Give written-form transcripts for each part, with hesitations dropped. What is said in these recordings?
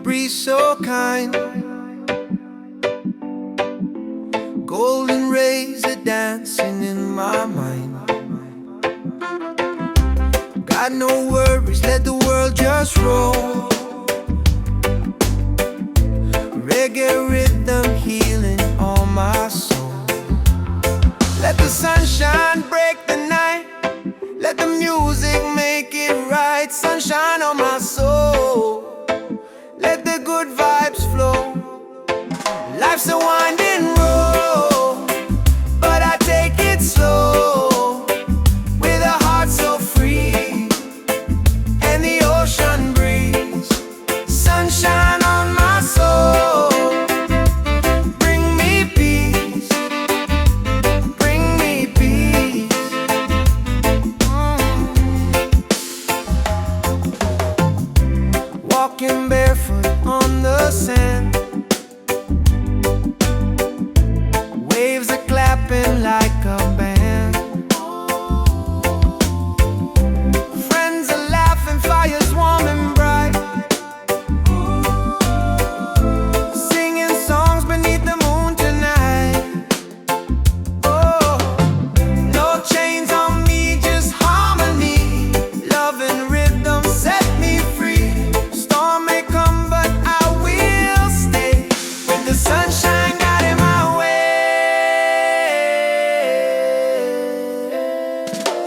breeze so kind. Golden rays are dancing in my mind. Got no worries, let the world just roll. Reggae rhythm healing all my soul. Let the sunshine break the night. Let the music make it right. Sunshine on my soul. Let the good vibes flow. Life's a winding road, but I take it slow, with a heart so free, and the ocean breeze. Sunshine on my soul. Bring me peace. Bring me peace. Walking barefoot on the sand. Waves are clapping like a band. Friends are laughing, fires warm and bright. Singing songs beneath the moon tonight. Oh, no chains on me, just harmony. Love and rhythm set me free. Storm may come, but I will stay. With the sunshine guiding my way.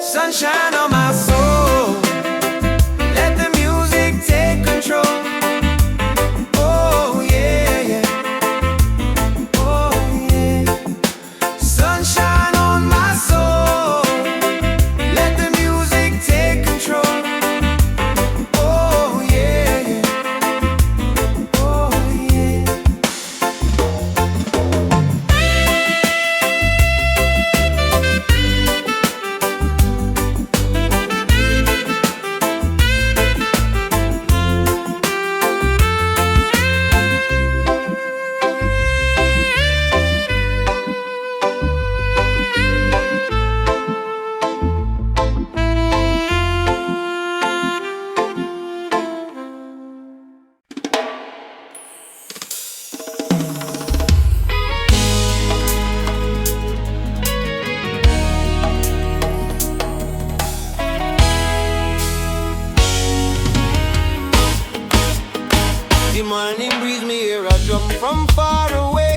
Sunshine on my soul. Let the music take control. Oh yeah, yeah. Oh yeah. Sunshine on my soul. Let the music take control. Oh yeah, yeah. Oh yeah. The morning breeze, me hear a drum from far away,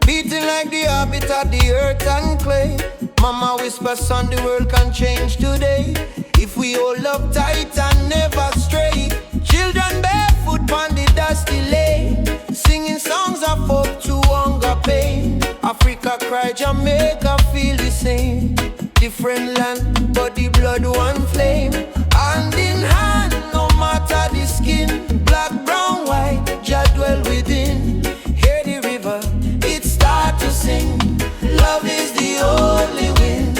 beating like the heartbeat of the earth and clay. Mama whispers, son, the world can change today, if we hold up tight and never stray. Children barefoot on the dusty lane, singing songs of hope to hunger pain. Africa cry, Jamaica feel the same. Different land, but the blood one flame. Hand in hand, no matter the skin. Black, brown, white, Jah dwell within. Hear the river, it start to sing. Love is the only win.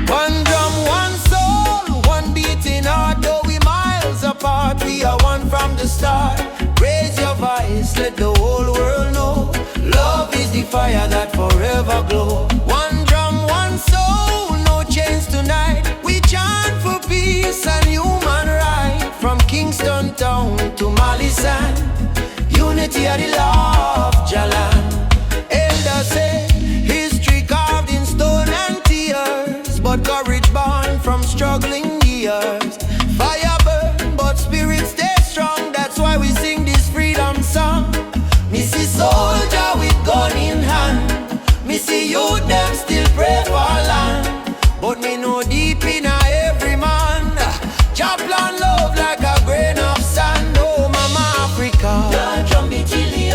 One drum, one soul, one beating heart. Though we miles apart, we are one from the start. Raise your voice, let the whole world know. Love is the fire that forever glow. One drum, one soul, no chains tonight. We chant for peace and human right. From Kingston town to Mali sand, unity of the love, Jalan. Elders say, history carved in stone and tears, but courage born from struggling years. Fire burn, but spirit stay strong. That's why we sing this freedom song. Me see soldier with gun in hand. Me see youth them still pray for land. But me know deep in every man, Chaplain love like a grain of sand. Oh mama Africa, the drum beat till the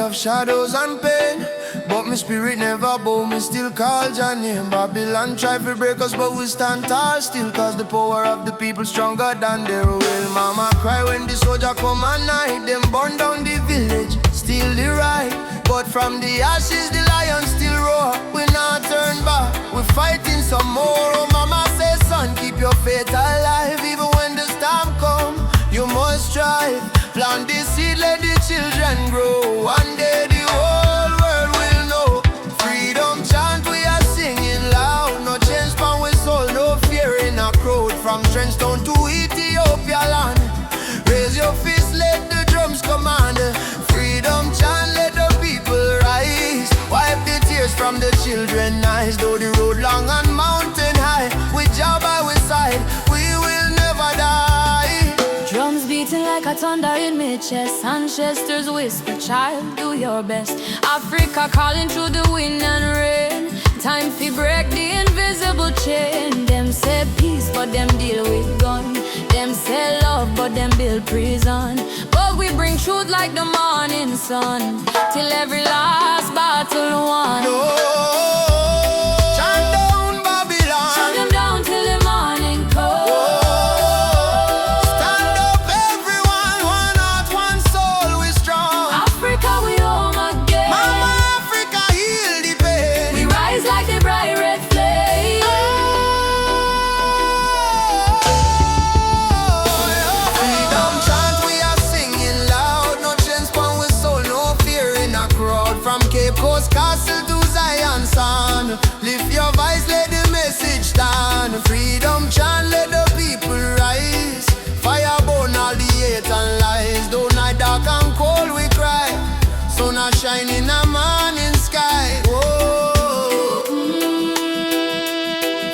of shadows and pain, but my spirit never bow, me still call your name. Babylon try to break us, but we stand tall still, cause the power of the people stronger than their will. Mama cry when the soldier come at night, them burn down the village, still the right. But from the ashes the lion still roar, we not turn back, we fighting some more. Oh mama say son, keep your faith alive, even when the storm come, you must strive. Plant the seed, let the children grow, one day the whole world will know. Freedom chant we are singing loud, no change from we soul, no fear in a crowd. From Trenchtown to Ethiopia land, raise your fist, let the drums command. Freedom chant, let the people rise, wipe the tears from the children's eyes. Though the road long and mountain high, with Jah by our side, we will never die. Drums beating like a thunder in my chest, ancestors whisper, child, do your best. Africa calling through the wind and rain, time to break the invisible chain. Them say peace, but them deal with gun. Them say love, but them build prison. But we bring truth like the morning sun, till every last battle won. No, chant down Babylon, Shut them down till the morning comes. stand up everyone, one heart, one soul, we strong. Africa, we home again. Mama Africa, heal the pain. We rise like the bright red flame. Freedom chant we are singing loud, no chance from we soul, no fear in a crowd. From Cape Coast Castle to Zion Sound, lift your voice, let the message stand. Freedom chant, let the people rise, fire burn all the hate and lies. Though night dark and cold we cry, sun a shine in a morning sky. Whoa.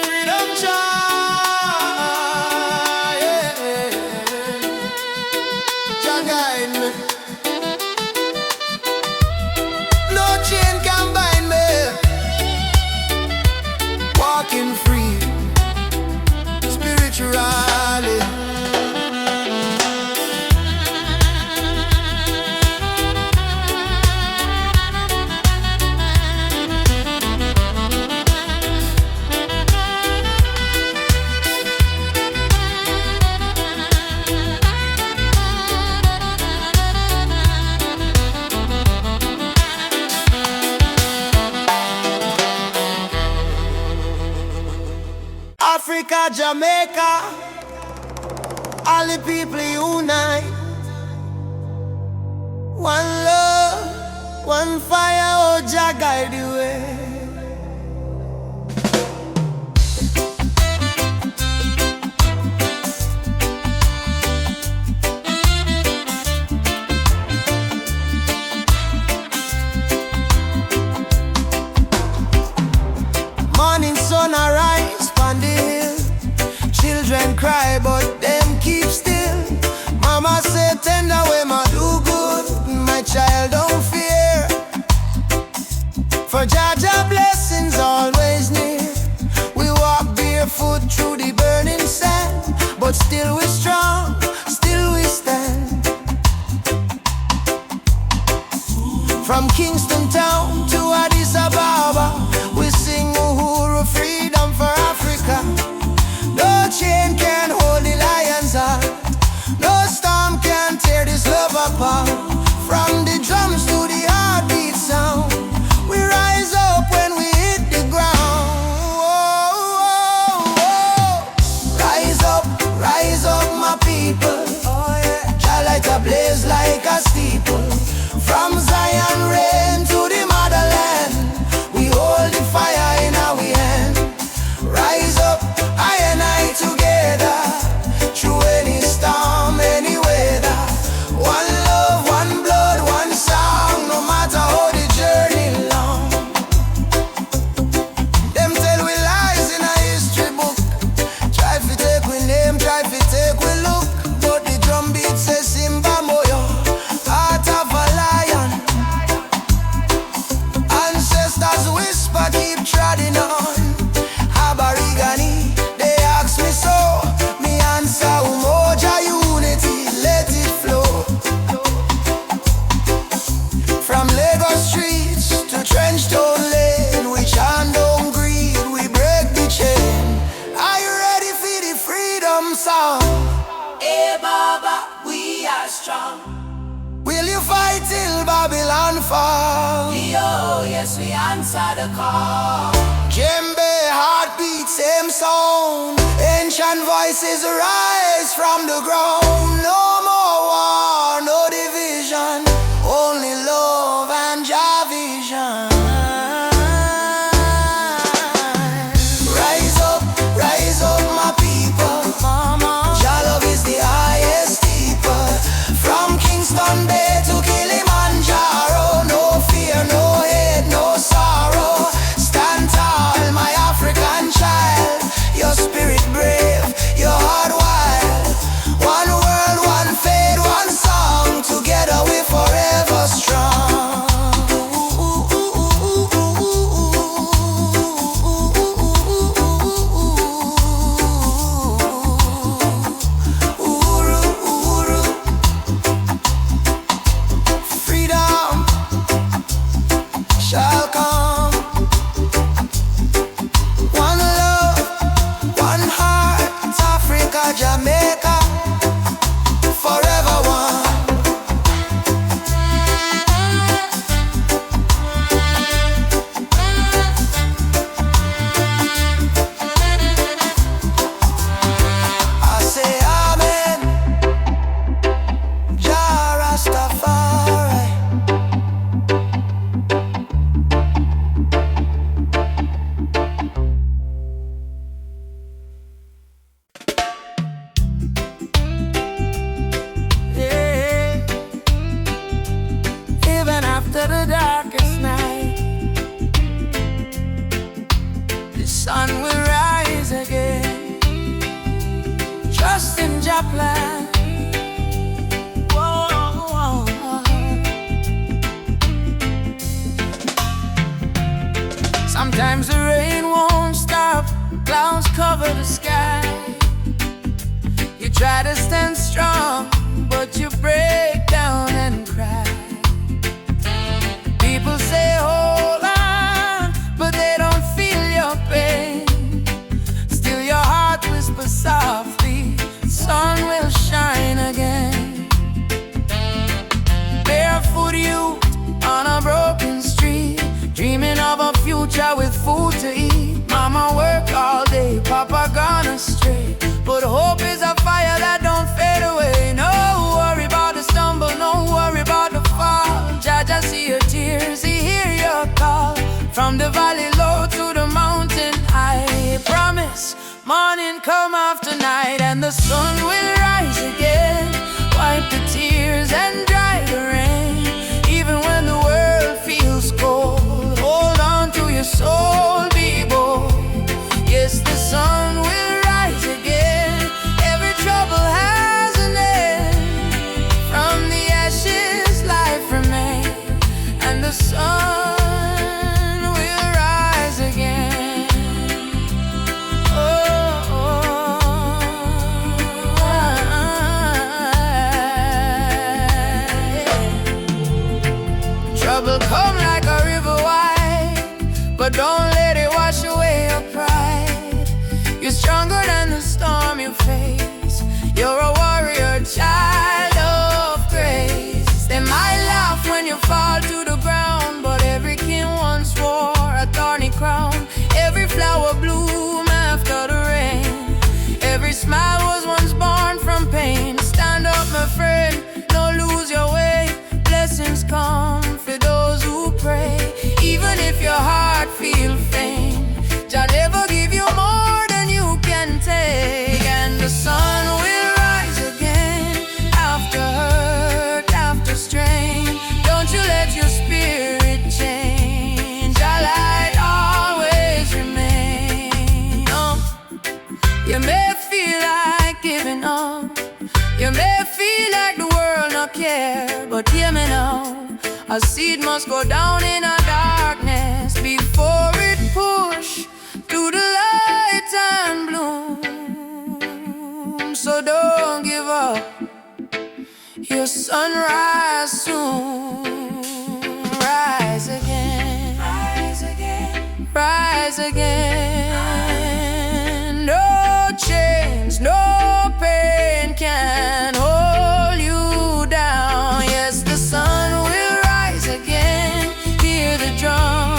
Freedom chant, yeah. Jah guide me, no chain can bind me, walking free, spiritually. Africa, Jamaica, all the people unite. One love, one fire, oh Jah guide the way. Morning sun arise on the hill, children cry but them keep still. Mama say tender way ma do good, my child don't fear, for Jah Jah blessings always near. We walk barefoot through the burning sand, but still we strong, still we stand. From Kingston town to Addis Ababa, we sing Uhuru, freedom for Africa. No chain can hold the lion's heart, no storm can tear this love apart. From the drums to the heartbeat sound, we rise up when we hit the ground. Rise up my people, Jah light a blaze like a steeple. From Zion rain to the motherland, we hold the fire in our hand. Rise up, I and I together, through any storm, any weather. One love, one blood, one song, no matter how the journey long. Them tell we lies in a history book, try to take we name, try to take we look, but the drum beat says Simba Moyo, heart of a lion. Ancestors whisper, keep treading on. Aborigine, they ask me so, me answer Umoja unity, let it flow. From yes, we answer the call. Djembe, heartbeat, same sound. Ancient voices rise from the ground. No more war, no division, only love and Jah vision. Rise up, my people. Jah love is the highest steeple. From Kingston Bay to Kilimanjaro, no fear, no hate, no sorrow. Stand tall, my African child. Your spirit brave, your heart wild. One world, one faith, one song. Together we forever strong. Freedom shall come. One love, one heart, Africa, Jamaica, forever one. I say amen, Jah Rastafari. Yeah. Even after the darkest night, the sun will rise again. Trust in Jah plan. Whoa. Sometimes the rain won't stop, clouds cover the sky. You try to stand strong, but you break down and cry. People say hold on, but they don't feel your pain. Still your heart whispers softly, sun will shine again. Barefoot youth on a broken street, dreaming of a future with food to eat. Mama work all day, Papa gone astray, but hope is a fire that don't fade away. No worry about the stumble, no worry about the fall. Jah see your tears, He hear your call. From the valley low to the mountain high, promise morning come after night, and the sun will rise again. Wipe the tears and dry the rain. Even when the world feels cold, hold on to your soul, be bold. Yes, the sun will rise again. Every trouble has an end. From the ashes life remains, and the sun will rise again. Trouble come like a river wide, but don't let it wash away your pride. You're stronger than the storm you face. You're a warrior, child of grace. They might laugh when you fall to the ground, but every king once wore a thorny crown. Every flower bloom after the rain. Every smile was once born from pain. Stand up, my friend, don't lose your way. Blessings come for those who pray. Even if your heart feels faint, Jah never give you more than you can take. And the sun will rise again. After hurt, after strain, don't you let your spirit change. Jah light always remain. You may feel like giving up, you may feel like the world not care, but hear me now. A seed must go down in a darkness before it push to the light and bloom. So don't give up, your sunrise soon. Rise again, rise again, rise again. No chains, no pain can hold you down. Yes, the sun will rise again. Hear the drum.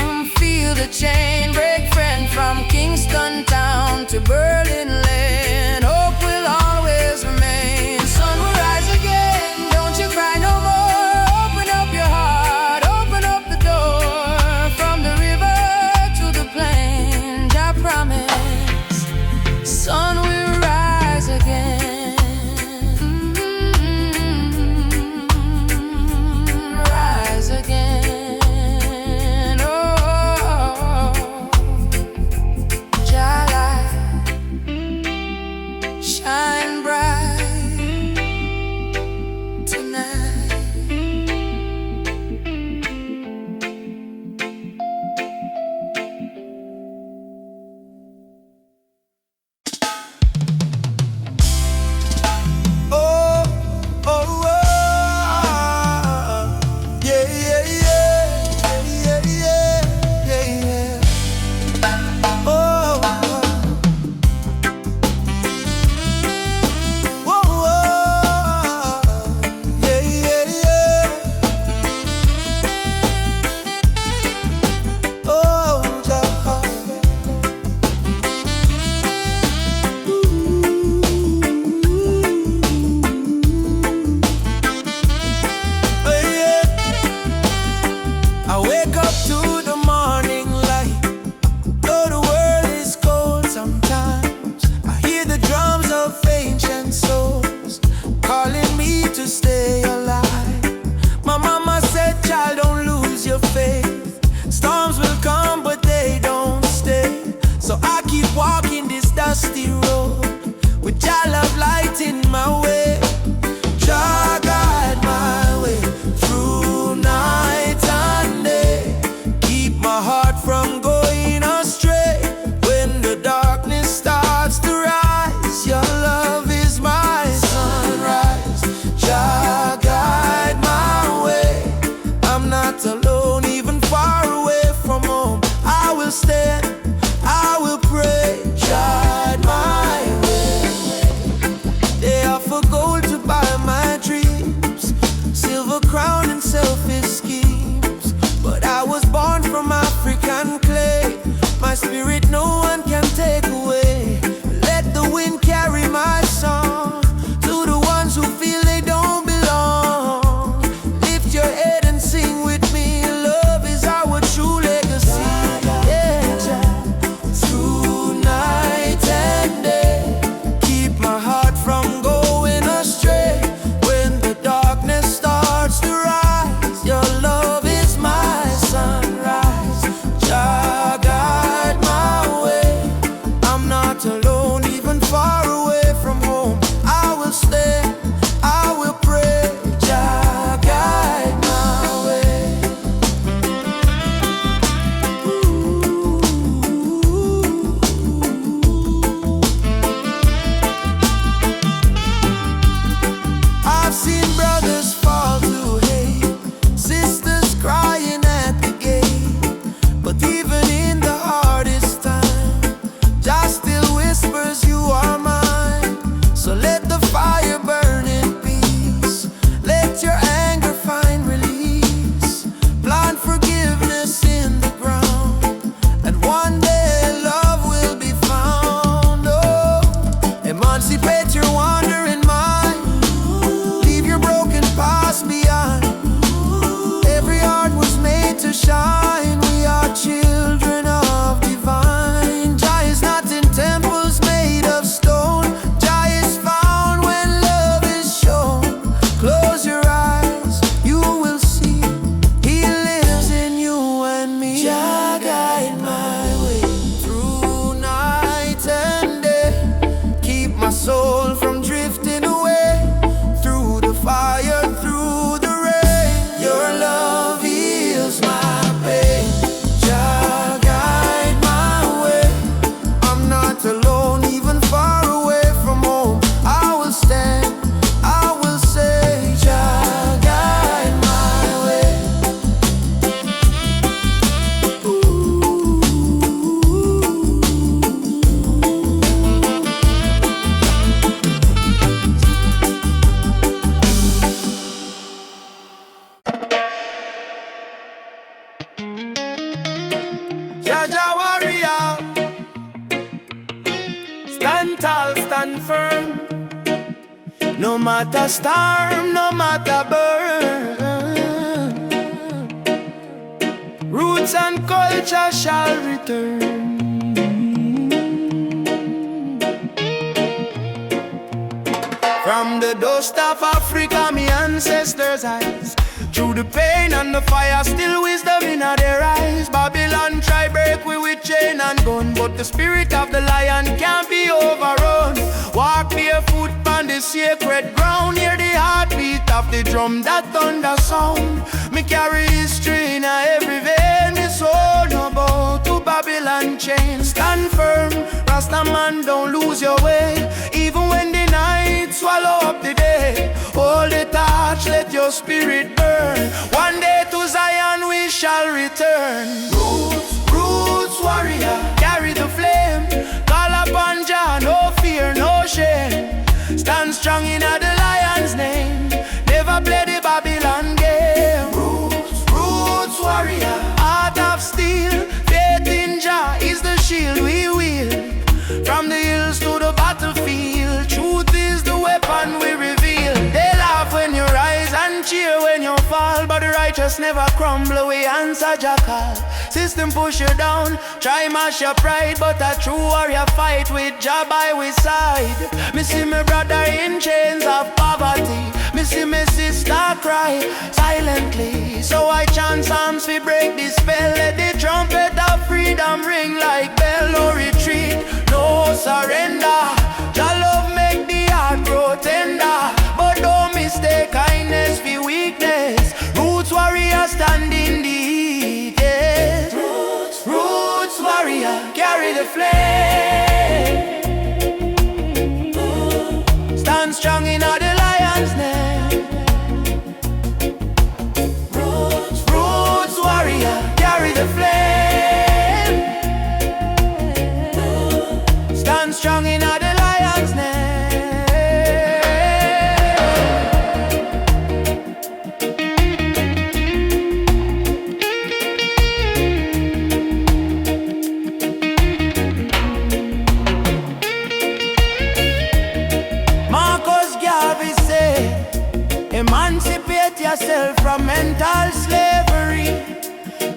Jaja warrior. Stand tall, stand firm. No matter storm, no matter burn. Roots and culture shall return. From the dust of Africa, me ancestors' eyes. Through the pain and the fire, still wisdom in their eyes. Babylon try break we with chain and gun, but the spirit of the lion can't be overrun. Walk barefoot on the sacred ground, hear the heartbeat of the drum, that thunder sound. Me carry history in every vein, me soul no bow to Babylon chain. Stand firm, Rasta man, don't lose your way. Even when the night swallow up the day, hold the torch, let your spirit burn. One day to Zion we shall return. Roots, roots warrior, carry the flame. Call upon Jah, no fear, no shame. Stand strong in the lion's name. Never play the Babylon game. Roots, roots warrior, heart of steel. Faith in Jah is the shield we wield. From the hills to the battlefield, truth is the weapon we reveal. They laugh when you rise and cheer when you fall, but the righteous never crumble, we answer Jah call. System push you down, try mash your pride, but a true warrior fight with Jah by his side. Me see my brother in chains of poverty, me see my sister cry silently. So I chant psalms we break the spell, let the trumpet of freedom ring like bell. No retreat, no surrender. Jah love make the heart grow tender, but don't mistake kindness for weakness. Roots warrior stand in the heat, yes. Roots, roots warrior, carry the flame. Stand strong in the lion's name. Roots, roots warrior, carry the flame. Stand strong in the lion's name. Emancipate yourself from mental slavery.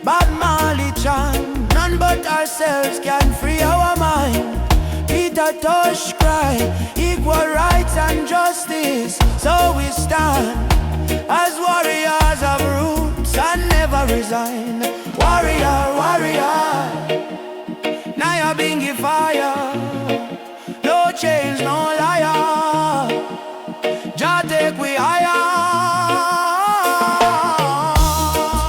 Bob Marley chant, none but ourselves can free our mind. Peter Tosh cry, equal rights and justice. So we stand as warriors of roots and never resign. Warrior, warrior, now you're being fire. No change, no liar. Jah take we higher.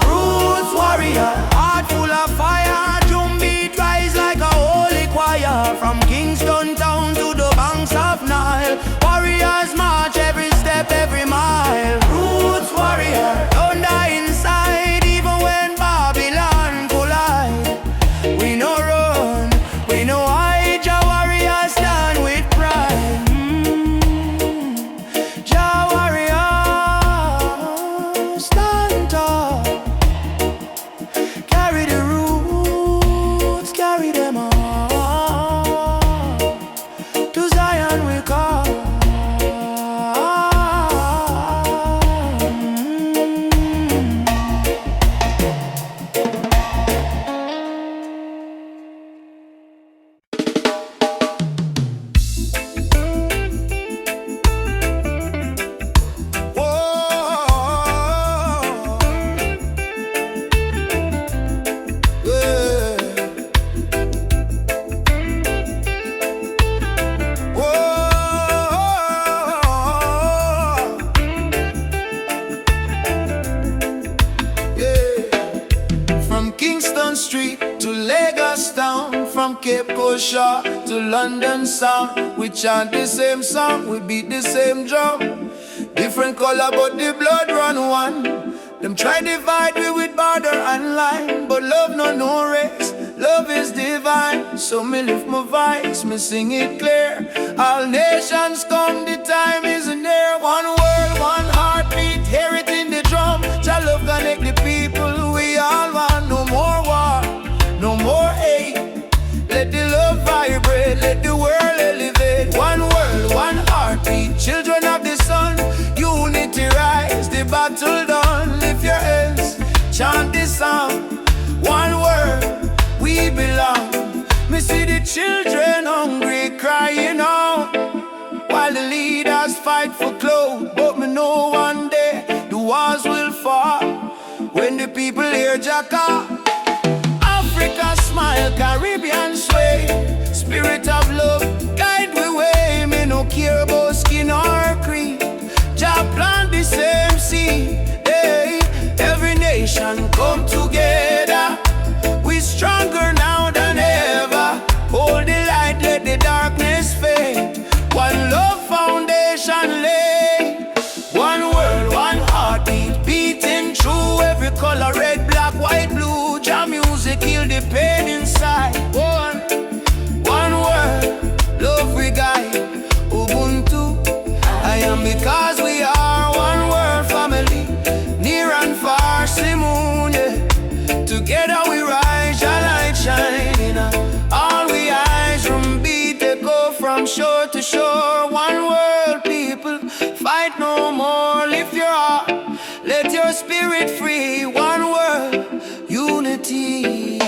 Roots warrior, heart full of fire. Drum beat rise like a holy choir. From Kingston town to the banks of Nile, warriors march every step, every mile. Roots warrior, don't die inside, even when Babylon collide. We no run, we no hide. Jah warrior stand with pride. Jah warrior, stand tall. Carry the roots, carry them all. To Zion we call. From Kingston Street to Lagos town, from Cape Coast Shore to London sound, we chant the same song, we beat the same drum. Different color but the blood run one. Them try divide we with border and line, but love no race, love is divine. So me lift my voice, me sing it clear. All nations come, the time is near. One world, one heartbeat, hear it in the drum. Jah love connect the people, we all want. No more war, no more hate. Let the love vibrate, let the world elevate. One world, one heartbeat, children of the sun. Unity rise, the battle done. Lift your hands, chant this song. One world, we belong. Me see the children hungry, crying out, while the leaders fight for clothes. But me know one day the walls will fall when the people hear Jacka. Africa smile, Caribbean sway. Spirit of love, guide the way. Me no care about skin or creed. Jah plant the same seed. Hey, every nation come together. We stronger now than ever. Hold the light, let the darkness fade. One love foundation lay. One world, one heartbeat, beating through every color, red, black, white, blue. Jah music heal the pain inside. One word, love we guide. Ubuntu, I am because we are one world family. Near and far, Simoon, yeah. Together we rise, Jah light shining. All we eyes from beat, they go from shore to shore. One world, people, fight no more. Lift your heart, let your spirit free. One world, unity.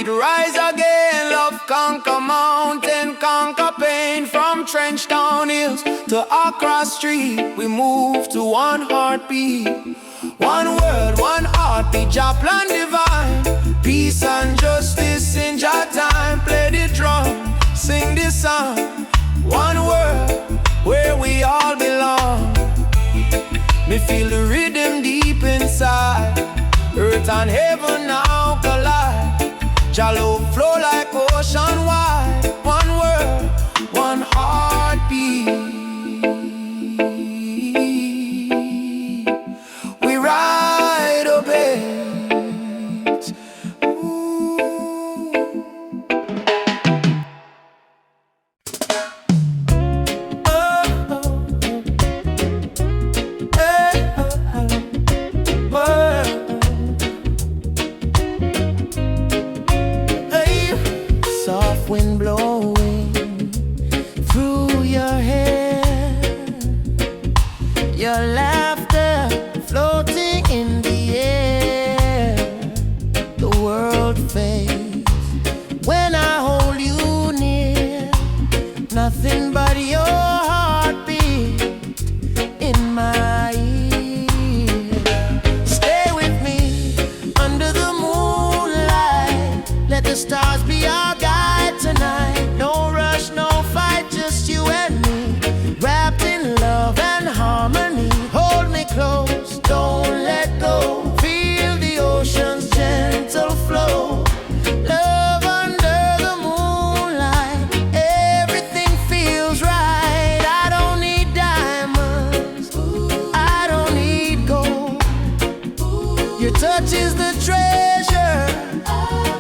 Rise again, love conquer mountain, conquer pain. From trench down hills to Accra Street, we move to one heartbeat. One word, one heartbeat, Jah plan divine. Peace and justice in Jah time. Play the drum, sing this song. One word, where we all belong. Me feel the rhythm deep inside. Earth and heaven now collide. Jah love flow like ocean wide. One word, one heartbeat. We ride a bit. Wind blowing through your hair, your laughter floating in the air. The world fades when I hold you near. Nothing but your heartbeat in my ear. Stay with me under the moonlight. Let the stars be our guide tonight. No rush, no fight, just you and me, wrapped in love and harmony. Hold me close, don't let go. Feel the ocean's gentle flow. Love under the moonlight, everything feels right. I don't need diamonds, I don't need gold. Your touch is the treasure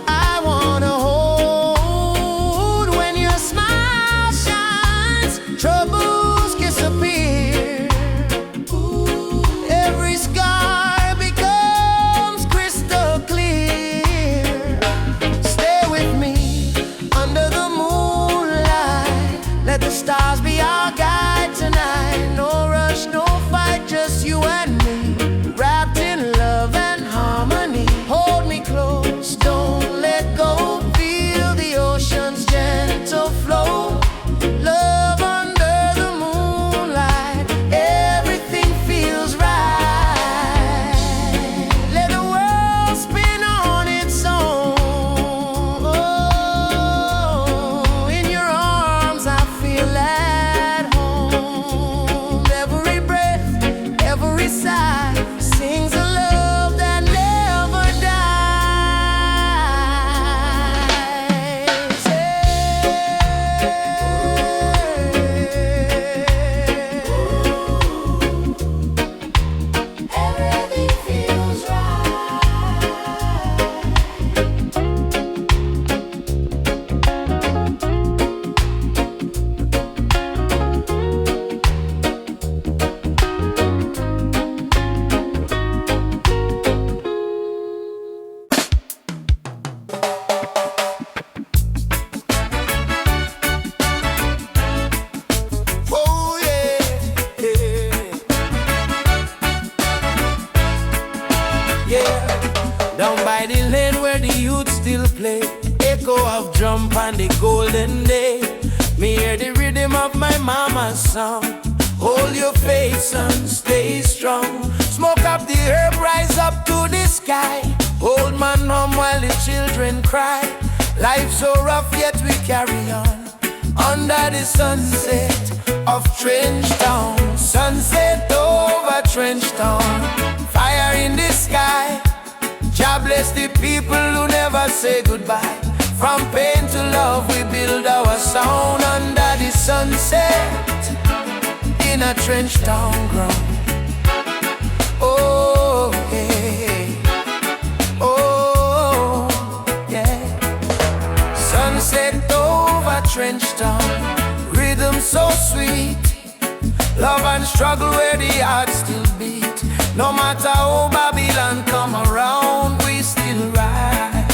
I wanna hold. Troubles disappear. Every scar becomes crystal clear. Stay with me under the moonlight. Let the stars be our guide tonight. No rush, no fight, just you and me, wrapped in love and harmony. Hold me close, don't let go. Feel the ocean's gentle flow. Love under the drum on the golden day. Me hear the rhythm of my mama's song. Hold your faith, son, stay strong. Smoke up the herb, rise up to the sky. Old man hum while the children cry. Life so rough yet we carry on. Under the sunset of Trench Town. Sunset over Trench Town. Fire in the sky. God bless the people who never say goodbye. From pain to love we build our sound. Under the sunset in a Trench Town ground. Oh, hey. Oh, yeah. Sunset over Trench Town. Rhythm so sweet. Love and struggle where the heart still beat. No matter how Babylon come around, we still rise.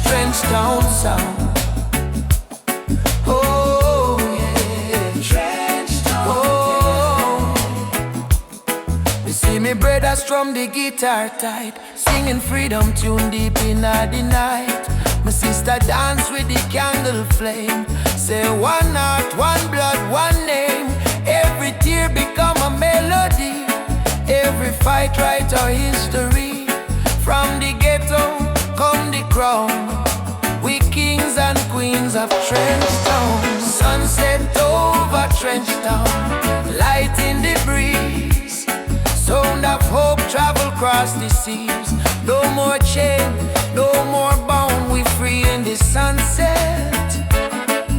Trench Town sound. Oh yeah, Trench Town. Oh, you see me brothers strum the guitar tight, singing freedom tune deep in the night. My sister dance with the candle flame. Say one heart, one blood, one name. Every tear become a melody. Every fight write our history. From the ghetto come the crown. We kings and queens of Trench Town. Sunset over Trench Town. Light in the breeze. Sound of hope travel across the seas. No more chain, no more bound. We free in the sunset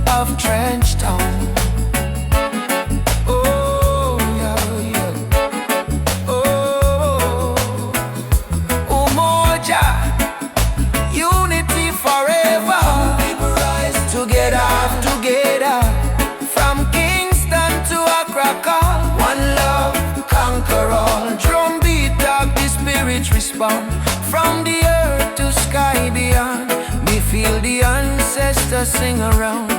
of Trench Town. Together, from Kingston to Accra, one love, conquer all. Drum beat, dog, the spirit respond. From the earth to sky beyond, we feel the ancestors sing around.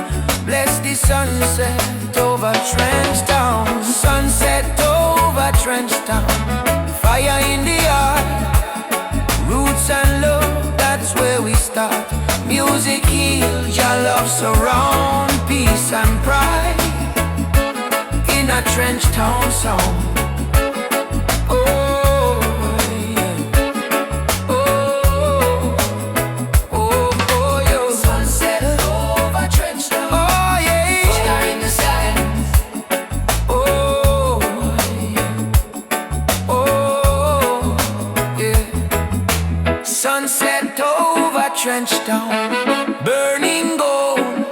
Bless the sunset over Trench Town. Sunset over Trench Town. Fire in the heart. Roots and love, that's where we start. Music heals, your love surround. Peace and pride in a Trench Town song. Oh, yeah. Oh, oh, oh, yo. Sunset over Trench Town. Oh, yeah. Fire in the sky. Oh, yeah. Oh, yeah. Sunset over Trench Town. Burning gold.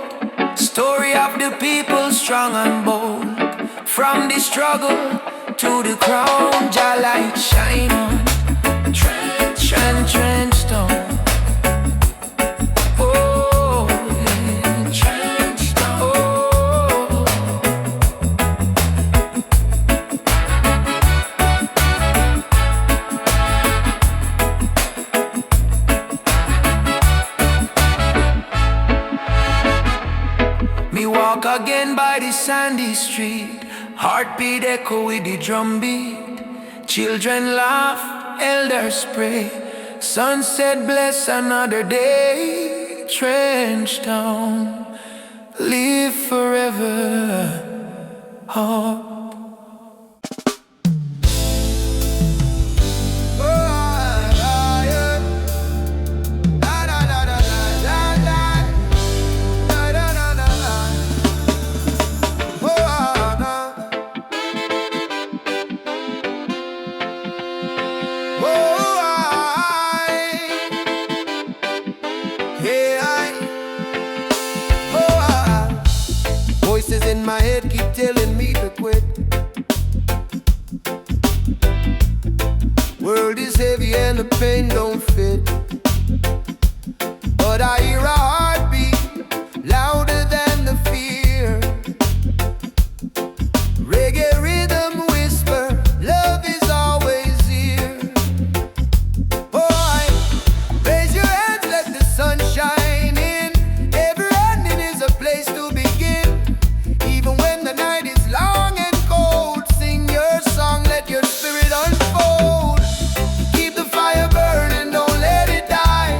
Story of the people strong and bold. From the struggle to the crown, Jah light shine on Trench Town. Oh, yeah. Trench Town. Oh. Me walk again by the sandy street. Heartbeat echo with the drum beat. Children laugh, elders pray. Sunset bless another day. Trench Town, live forever. Oh. Voices in my head keep telling me to quit. World is heavy and the pain don't fit. But I hear a heartbeat louder than the fear. Reggae rhythm whisper, love is always here. Boy, raise your hands, let the sun shine in. Every ending is a place to begin. Even when the night is long and cold, sing your song, let your spirit unfold. Keep the fire burning, don't let it die.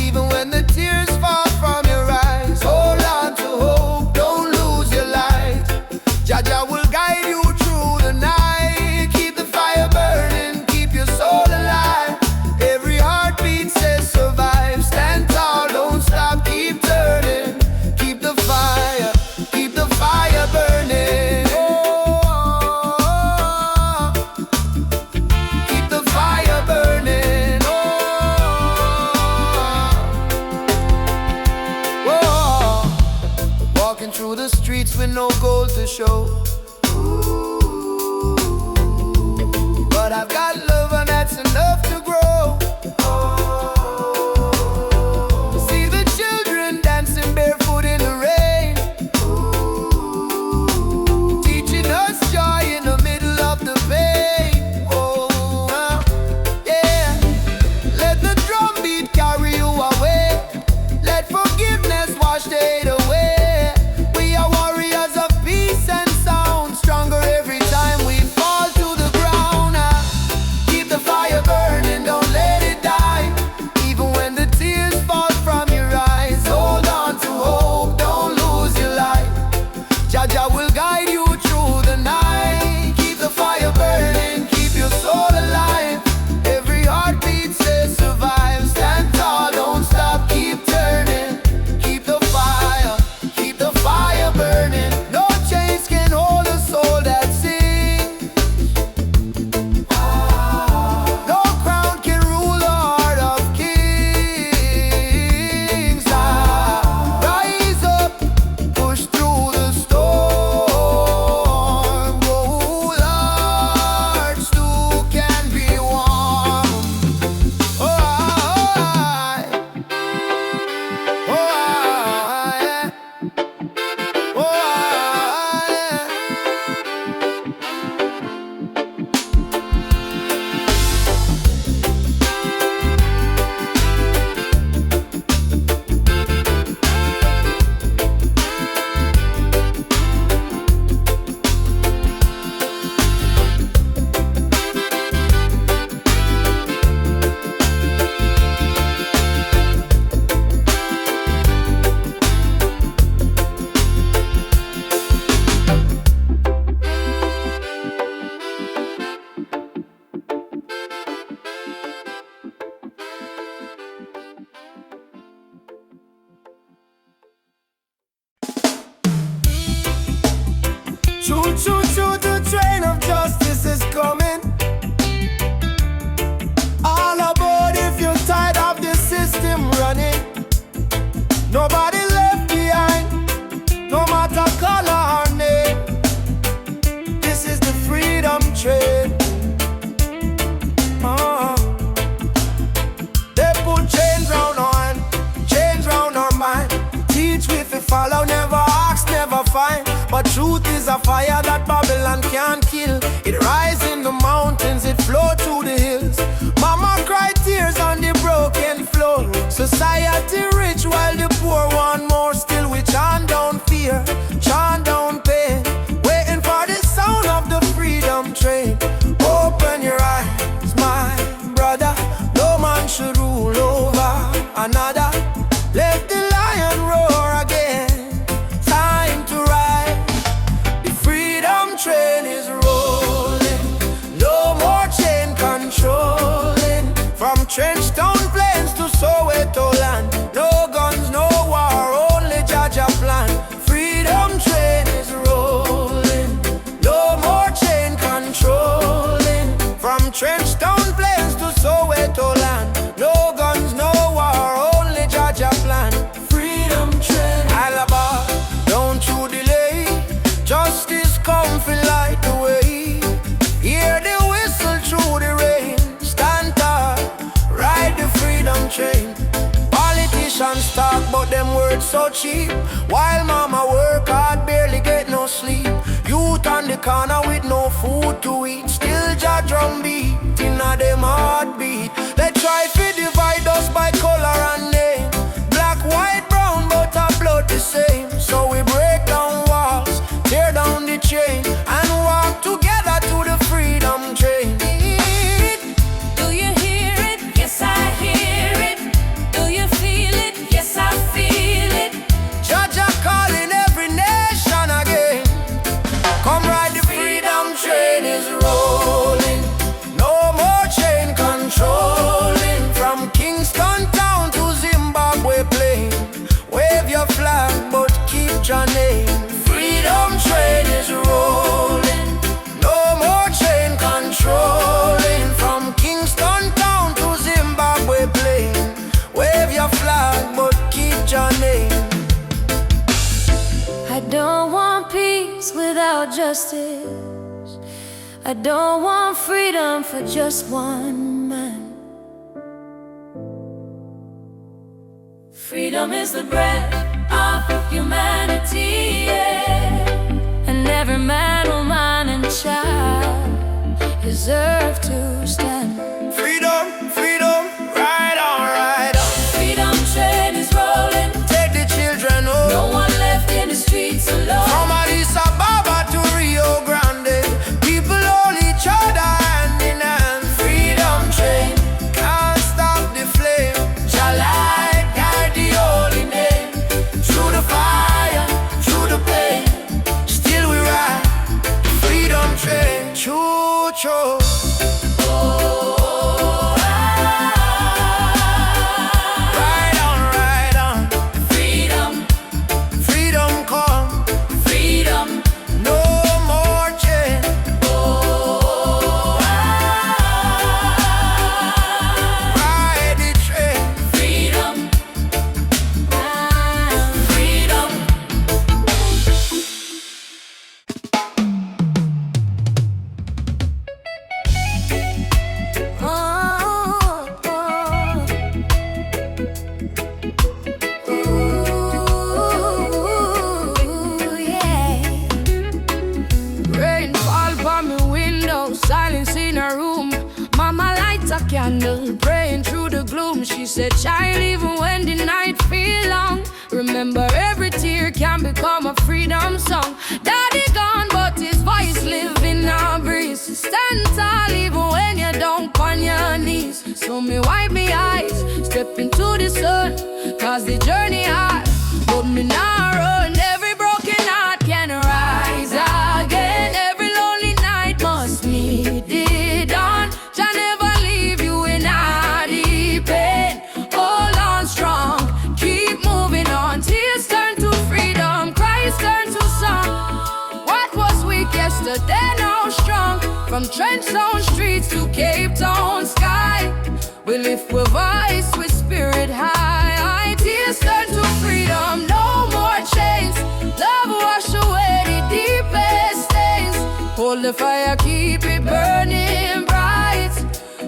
Even when the tears fall from show. But I've got love and that's enough to grow. See the children dancing barefoot in the rain, teaching us joy in the middle of the pain. Oh, yeah. Let the drum beat carry you away. Let forgiveness wash the hate away. We are warriors of peace and sound, stronger every time we fall to the ground. Keep the fire burning, don't let it die. Even when the tears fall from your eyes, hold on to hope, don't lose your light. Jah will guide you through the night. Keep the fire burning, keep your soul alive. Every heartbeat says survive. Stand tall, don't stop, keep turning. Keep the fire burning. No chains can hold a soul that sings. No crown can rule the heart of kings. Rise up, push through the storm. Gold hearts too can be warm. Oh, I, oh, I, oh, I. Choo choo choo, the train of justice is coming. All aboard if you're tired of the system running. Nobody left behind, no matter color or name. This is the freedom train. They put chains round our hand, chains round our mind. Teach we fi follow, never ask, never find. But truth is a fire that Babylon can't kill. It rise in the mountains, it flow through the hills. Mama cry tears on the broken floor. Society rich while the poor want more. Still we chant down fear, chant down pain, waiting for the sound of the freedom train. Open your eyes, my brother. No man should rule over another. Let the lion roar again. Time to ride. The freedom train is rolling. No more chain controlling. From Trenchtown Plains to Soweto land. No guns, no war, only Jaja plan. Freedom train is rolling. No more chain controlling. From Trenchtown Plains to Soweto land. No guns, no war, only Jaja plan. Freedom train. Alaba, don't you delay. Justice come fi light the way. Hear the whistle through the rain. Stand tall, ride the freedom train. Politicians talk but them words so cheap. While mama work hard, barely get no sleep. Youth on the corner with no food to eat. Still Jah drum beat inna them heartbeat. They try to divide us by color and name. Black, white, brown, but our blood the same. So we break down walls, tear down the chain, and walk together to the freedom train. Do you hear it? Yes, I hear it. Do you feel it? Yes, I feel it. Jah calling every nation again. Come ride the freedom train is rolling. No more chain controlling. From Kingston town to Zimbabwe plain. Wave your flag but keep your name. about justice. I don't want freedom for just one man. Freedom is the breath of humanity, yeah. And every man, woman, and child deserve to stand. Freedom, freedom, ride on, ride on. Freedom train is rolling. Take the children home. No one left in the streets alone. From Addis Ababa to Rio Grande, people hold each other hand in hand. Freedom train, can't stop the flame. Shall I guide the holy name? Through the fire, through the pain, still we ride. Freedom train, choo choo. Candle, praying through the gloom. She said, child, even when the night feel long, remember every tear can become a freedom song. Daddy gone, but his voice live in our breeze. Stand tall even when you don't on your knees. So me wipe me eyes, step into the sun, cause the journey hard, but me not run. Every broken heart can rise again. Every lonely night must meet the dawn. Jah never leave you in a deep pain. Hold on strong, keep moving on. Tears turn to freedom, cries turn to song. What was weak yesterday now strong. From Trenchtown streets to Cape Town sky, we lift with voice, with spirit high. Tears turn to freedom, no more chains. Love wash away the deepest stains. Hold the fire, keep it burning bright,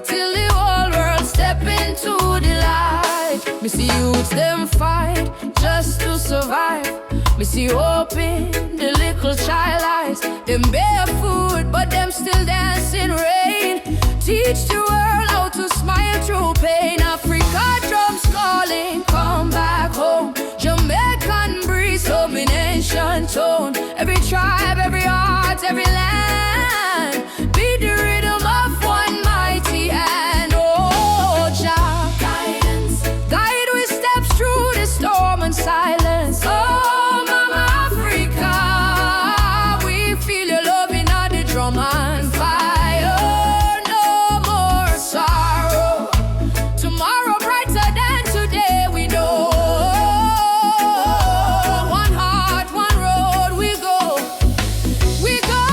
till the whole world step into the light. Me see youths them fight just to survive. Me see hope in the little child eyes. Them barefoot but them still dancing rain. Teach the world how to smile through pain. Africa drums calling, come back home. Jamaican breeze, domination tone. Every tribe, every heart, every land, be the rhythm of one mighty hand. Oh, Jah, guidance, guide with steps through the storm and silence. Oh, Mama Africa, we feel your love in the drum and fire. No more sorrow. Tomorrow brighter than today, we know. One heart, one road, we go. We go.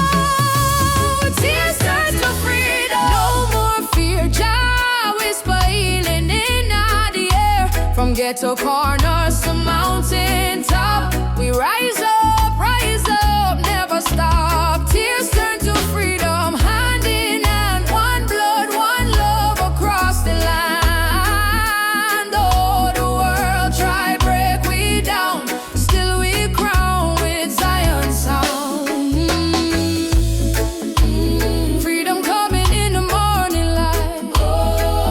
Tears turn to freedom. No more fear. Jah whisper healing in the air. From ghetto corners to mountain top, we rise up, never stop. Tears turn to freedom, hand in hand, one blood, one love across the land. Oh, the world try break we down, still we crown with Zion's sound. Freedom coming in the morning light.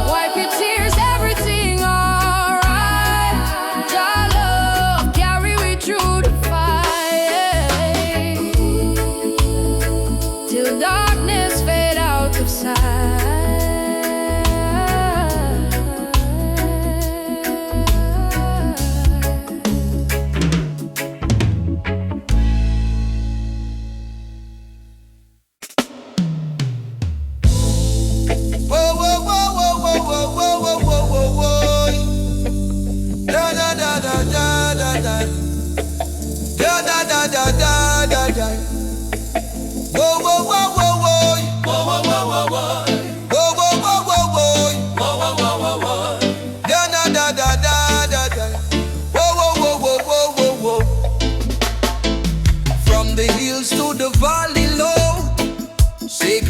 Wipe your tears, everything alright. Jah love carry we through the fight, till darkness fade out of sight. Whoa, whoa, whoa, whoa, whoa, whoa, whoa, whoa, whoa, whoa. Da da da da da da da. Da da da da da da da. Whoa, whoa, whoa, whoa, whoa. Whoa, whoa, whoa, whoa, whoa. Whoa, whoa, whoa, whoa, whoa. Whoa, whoa, whoa, whoa, whoa. Da da da da da da da. Whoa, whoa, whoa, whoa, whoa, whoa, whoa. From the hills to the valley.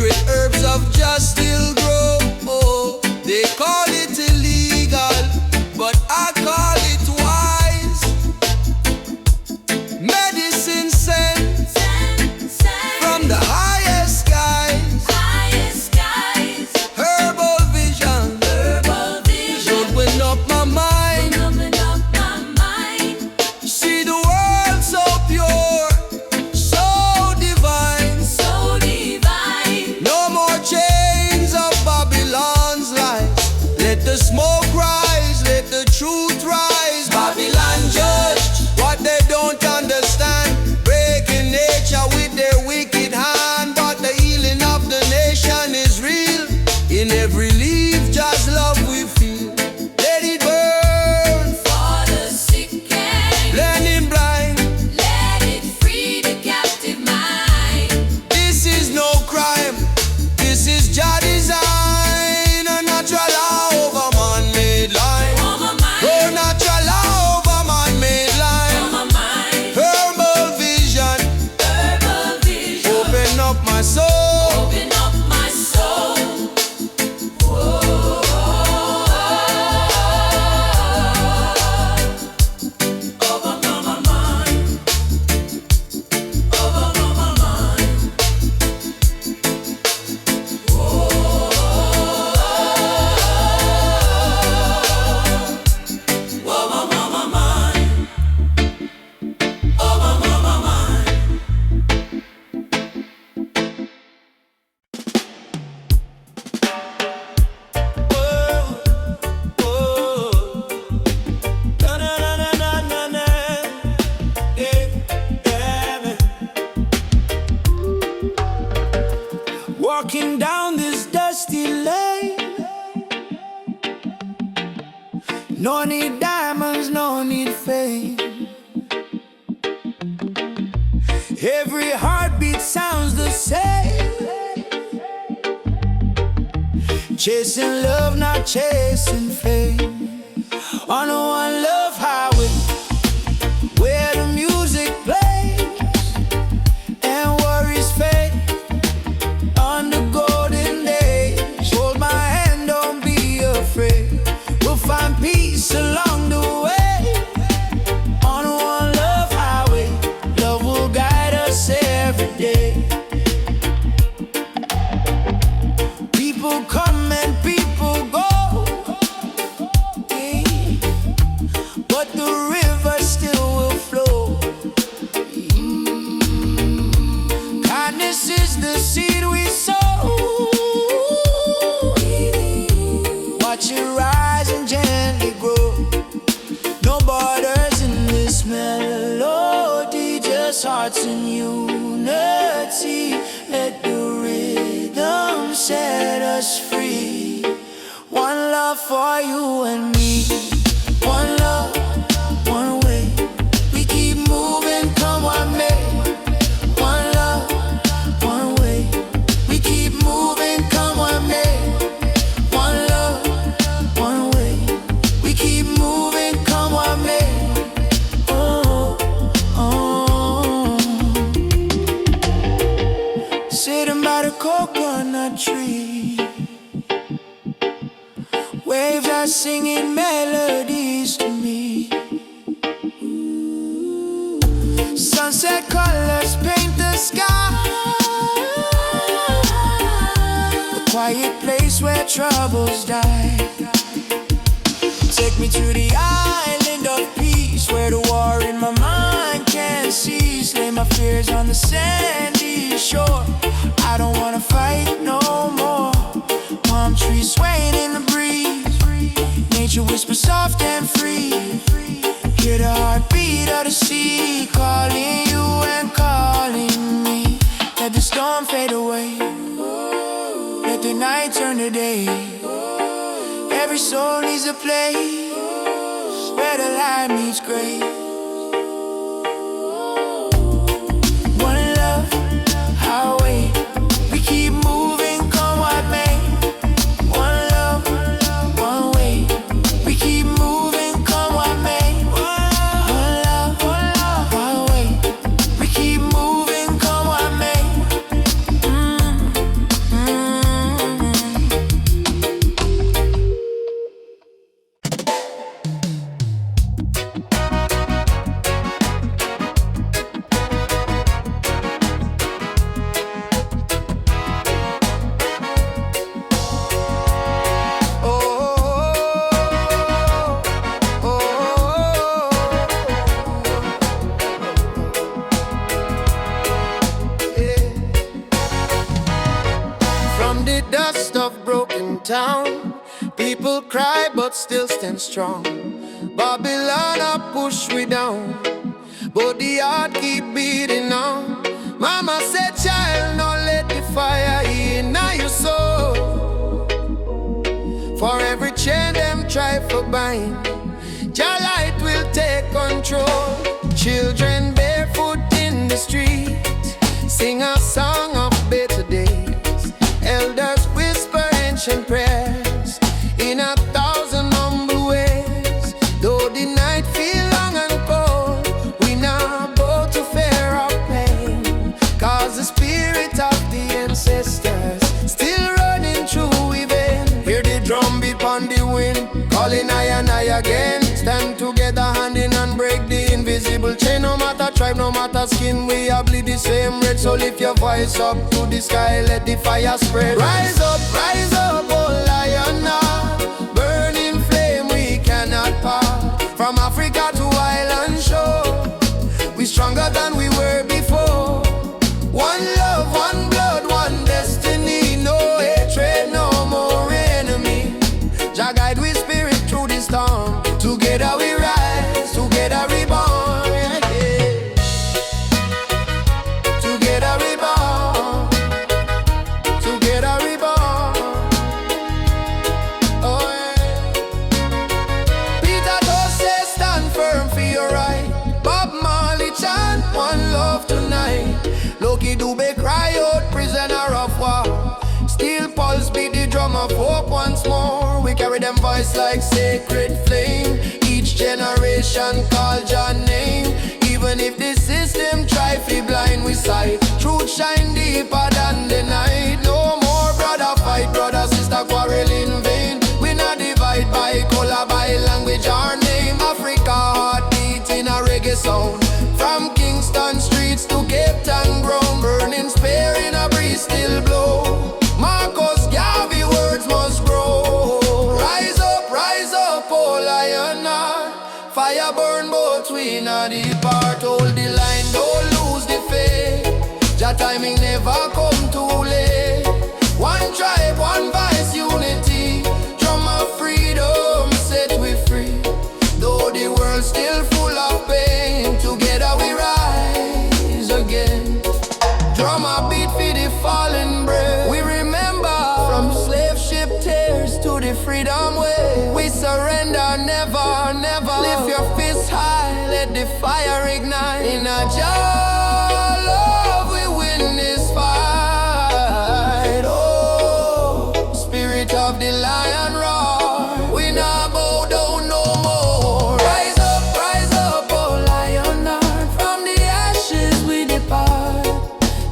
secret herbs of just still grow. Oh, they call it illegal, but I call it wise. Medicine sent from the highest skies. Herbal vision, open up my mind. See the world so pure, so divine. No more chains of Babylon's lies. Let the smoke rise, let the truth rise. Babylon judge what they don't understand, breaking nature with their wicked hand. But the healing of the nation is real. In every leaf, just love we feel. Let it burn, learning blind. This is no crime, this is Jah design. A natural law over man-made line. Oh, natural law over man-made line. Herbal vision, open up my soul. Walking down this dusty lane, no need diamonds, no need fame. Every heartbeat sounds the same. Chasing love, not chasing fame. On a one love highway, where the music plays and worries fade. On the golden days, hold my hand, don't be afraid. We'll find peace along the way. On a one love highway, love will guide us every day. People come and people go, but the river still will flow. Kindness is the seed we sow. Watch it rise and gently grow. No borders in this melody, just hearts in unity. Let the rhythm set us free. One love for you and me. One love, one way. We keep moving, come what may. One love, one way. We keep moving, come what may. One love, one way. We keep moving, come what may. Oh, oh. Sitting by the coconut tree, waves are singing melodies to me. Sunset colors paint the sky. The quiet place where troubles die. Take me to the island of peace, where the war in my mind can't cease. Lay my fears on the sandy shore. I don't wanna fight no more. Palm trees swaying in the breeze. Nature whispers soft and free. Hear the heartbeat of the sea, calling you and calling me. Let the storm fade away, let the night turn to day. Every soul needs a place where the light meets gray. One love, highway. We keep moving, come what may. One love, one way. We keep moving, come what may. One love, one way. We keep moving, come what may. downtown. People cry but still stand strong. Babylon a push we down, but the heart keep beating on. Mama said, child, don't let the fire in your soul. For every chain them try for bind, your light will take control. Children barefoot in the street, sing a song of better days. Elders whisper ancient prayers in 1,000 humble ways. Though the night feel long and cold, we now bow to fear of pain, cause the spirit of the ancestors still running through we vein. Hear the drum beat on the wind, calling I and I again. Stand together hand in hand, break the invisible chain. No matter tribe, no matter skin, we all bleed the same red. So lift your voice up to the sky, let the fire spread. Rise up, oh lion now, burning flame we cannot part. From Africa to island shore, we stronger than we were before. One love, one blood, one destiny. No hatred, no more enemy. Jah guide we spirit through the storm. Together we rise, together we born, yeah. Together we born, together we born. Oh yeah. Peter Tosh says stand firm for your right. Bob Marley chant one love tonight. Loki Dube cry out prisoner of war. Steel pulse beat the drum of hope once more. We carry them voice like sacred flame. Each generation call your name. Even if the system try to blind we sight, truth shine deeper than the night. No more brother fight, brother sister quarrel in vain. We not divide by color, by language or name. Africa heartbeat in a reggae sound. From Kingston streets to Cape Town ground, burning spear in a breeze still blow. Marcus Garvey words must grow. Rise up, oh lion heart. Fire burn both we not depart. Hold the line, don't lose the faith. Your timing never come too late. One tribe, one voice, unity. Drum of freedom set we free. Though the world still full of pain, together we rise again. Drum a beat for the fallen brave. We remember from slave ship tears to the freedom way. We surrender never, never. Lift your fists high, let the fire ignite. In a jar love we win this fight. Oh, spirit of the lion roar. We not bow down no more. Rise up, oh lion heart. From the ashes we depart.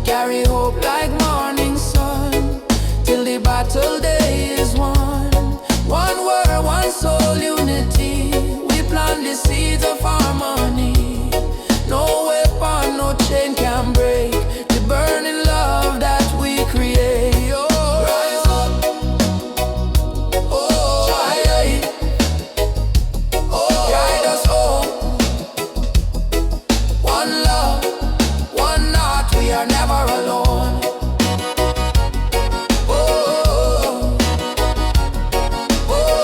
Carry hope like morning sun, till the battle day is won. One word, one soul, unity. We plant the seeds of harmony. No weapon, no chain can break the burning love that we create. Oh, rise up, oh, aye. Oh, guide us home. One love, one heart, we are never alone. Oh, oh.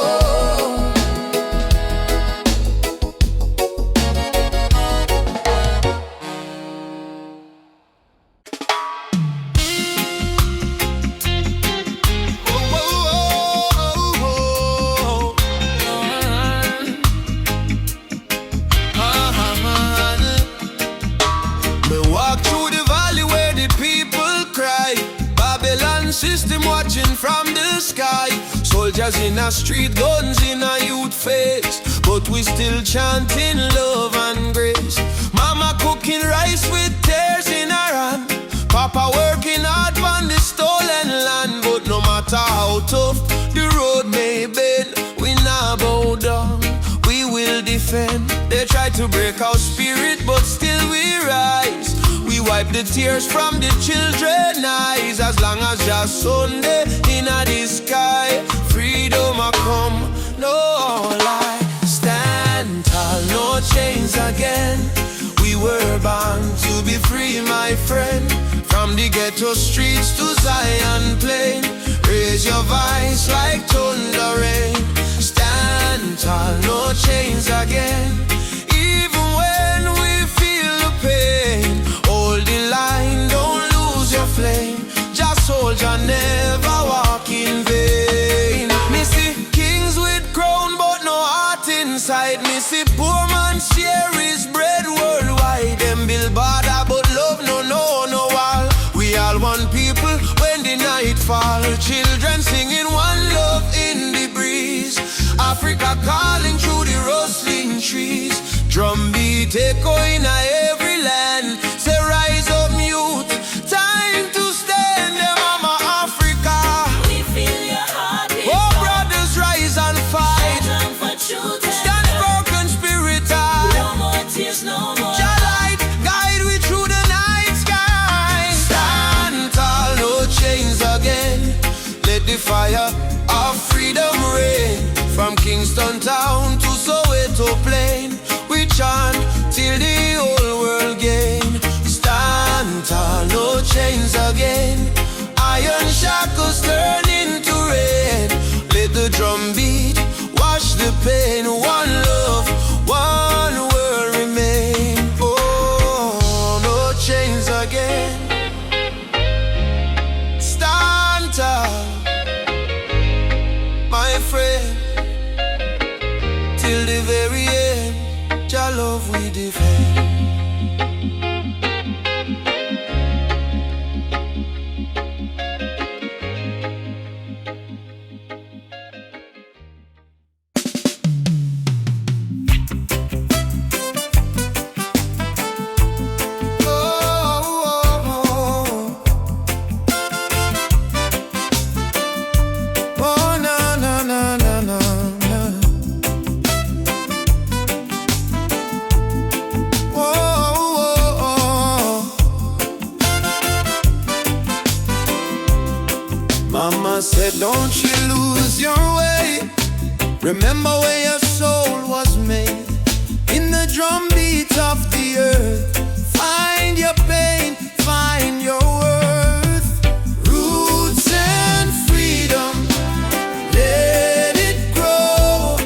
Me walk through the valley where the people cry. Babylon system watching from the sky. Soldiers in a street, guns in a youth face, but we still chanting love and grace. Mama cooking rice with tears in her hand. Papa working hard on the stolen land. But no matter how tough the road may bend, we not bow down, we will defend. They try to break our spirit, but still we rise. We wipe the tears from the children's eyes. As long as just Sunday in the sky, freedom a come, no lie. Stand tall, no chains again. We were born to be free, my friend. From the ghetto streets to Zion Plain, Raise your voice like thunder rain. Stand tall, no chains again. Even when we feel the pain, hold the line, don't lose your flame. Just hold your, never walk in vain. Me see kings with crown but no heart inside. Me see poor man share his bread worldwide. Them build border but love no wall. We all one people when the night fall. Children singing one love in the breeze. Africa calling through the rustling trees. Drumbeat echoing in every land. Say rise up youth, time to stand. Them mama Africa, We feel your heartbeat. oh brothers rise and fight. Stand for truth and Stand broken spirit high. no more tears, no more. Your light guide we through the night sky. Stand tall, no chains again. Let the fire of freedom reign. From Kingston town to Soweto plain, we chant till the whole world gain. Stand tall, no chains again. Iron shackles turn into rain. Let the drum beat wash the pain. One love, one world remain. Oh, no chains again. Stand tall, my friend. Till the very end, your love we defend. Mama said, don't you lose your way. Remember where your soul was made. In the drum beat of the earth. Find your pain, find your worth. Roots and freedom, let it grow.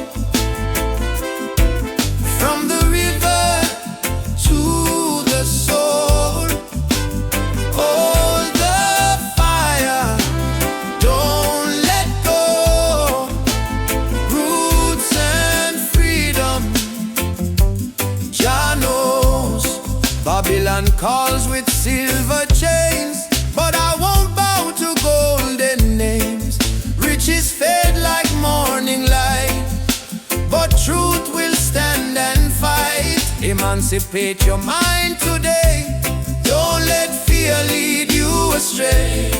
From the river to the soul. Hold the fire, don't let go. Roots and freedom, Jah knows. Babylon calls with silver chains, but I won't bow to golden names. Riches fade like morning light, but truth will stand and fight. Emancipate your mind today. Don't let fear lead you astray.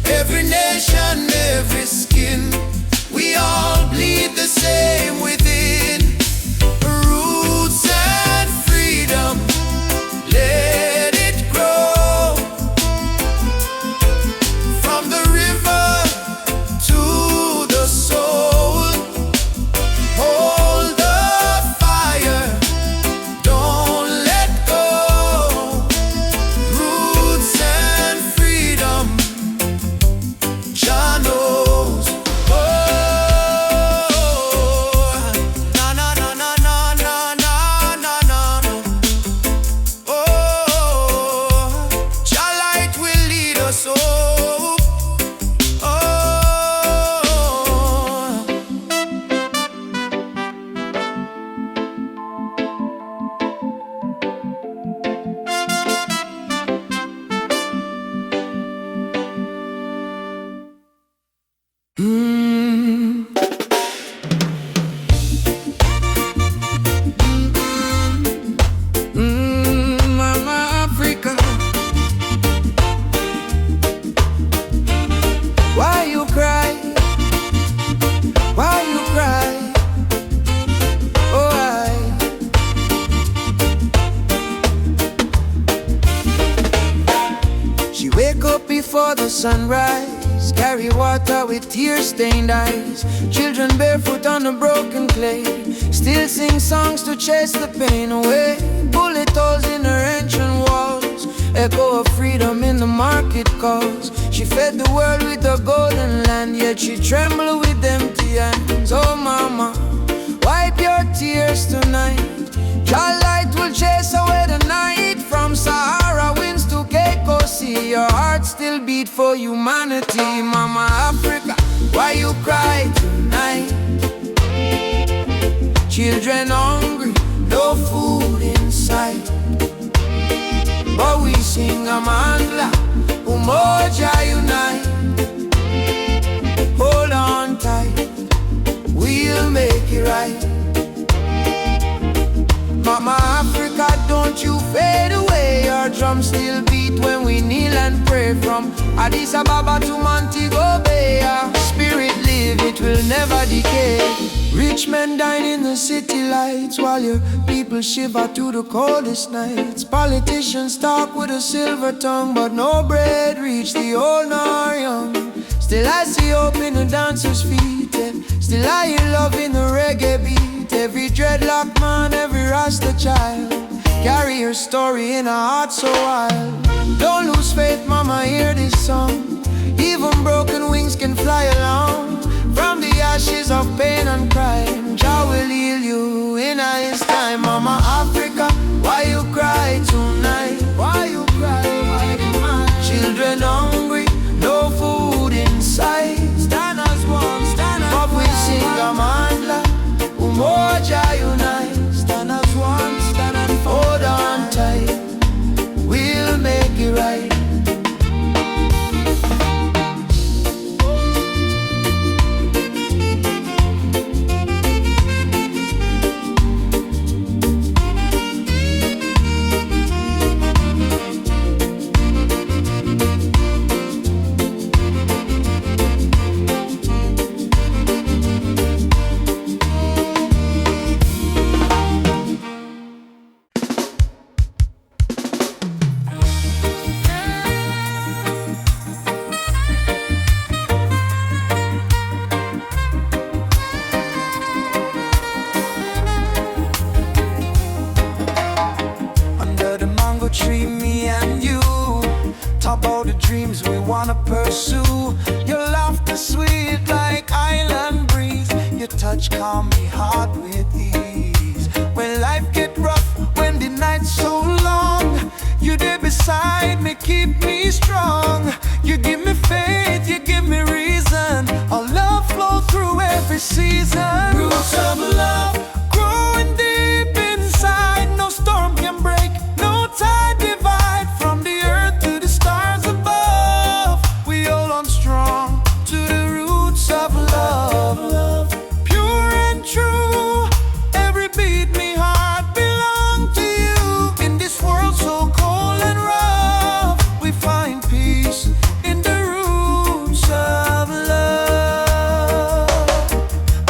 Every nation, every skin, we all bleed the same within. Roots and freedom, let it grow. From the river to the soul. Hold the fire, don't let go. Roots and freedom, Jah knows. Oh, na na na na na na na na na. Oh, Jah light will lead us home. Oh. Mama Africa, why you cry? Why you cry? Oh, she wake up before the sunrise, carry water with tear-stained eyes. Children barefoot on the broken clay, still sing songs to chase the pain away. Bullet holes in her ancient walls, echo of freedom in the market calls. She fed the world with a golden land, yet she trembled with empty hands. Oh mama, wipe your tears tonight. Your light will chase away the night. From Sahara winds to Cape Coast Sea, your heart still beat for humanity. Mama Africa, why you cry tonight? Children hungry, no food inside, but we sing Amandla, Umoja unite. Hold on tight, we'll make it right. Mama Africa, don't you fade away. Our drums still beat when we kneel and pray. From Addis Ababa to Montego Bay, our spirit live, it will never decay. Rich men dine in the city lights, while your people shiver through the coldest nights. Politicians talk with a silver tongue, but no bread reach the old nor young. Still I see hope in the dancers' feet, still I hear love in the reggae beat. Every dreadlock man, every Rasta child, carry her story in a heart so wild. Don't lose faith, mama, hear this song. Even broken wings can fly along. From the ashes of pain and crime, Jah will heal you in His time. Mama Africa, why you cry tonight? Why you cry? Children hungry, no food inside. Stand as one, stand as one. But we sing Amandla, Umoja unite. Stand as one, stand and hold on tight. We'll make it right. Tree, me and you, talk about the dreams we wanna pursue. Your laughter sweet like island breeze. Your touch calm me heart with ease. When life get rough, when the night's so long, you there beside me, keep me strong. You give me faith, you give me reason. Our love flow through every season. Roots of love growing deep inside. No storm can break, no tide divide. From the earth to the stars above, we hold on strong to the roots of love. Pure and true, every beat me heart belong to you. In this world so cold and rough, we find peace in the roots of love.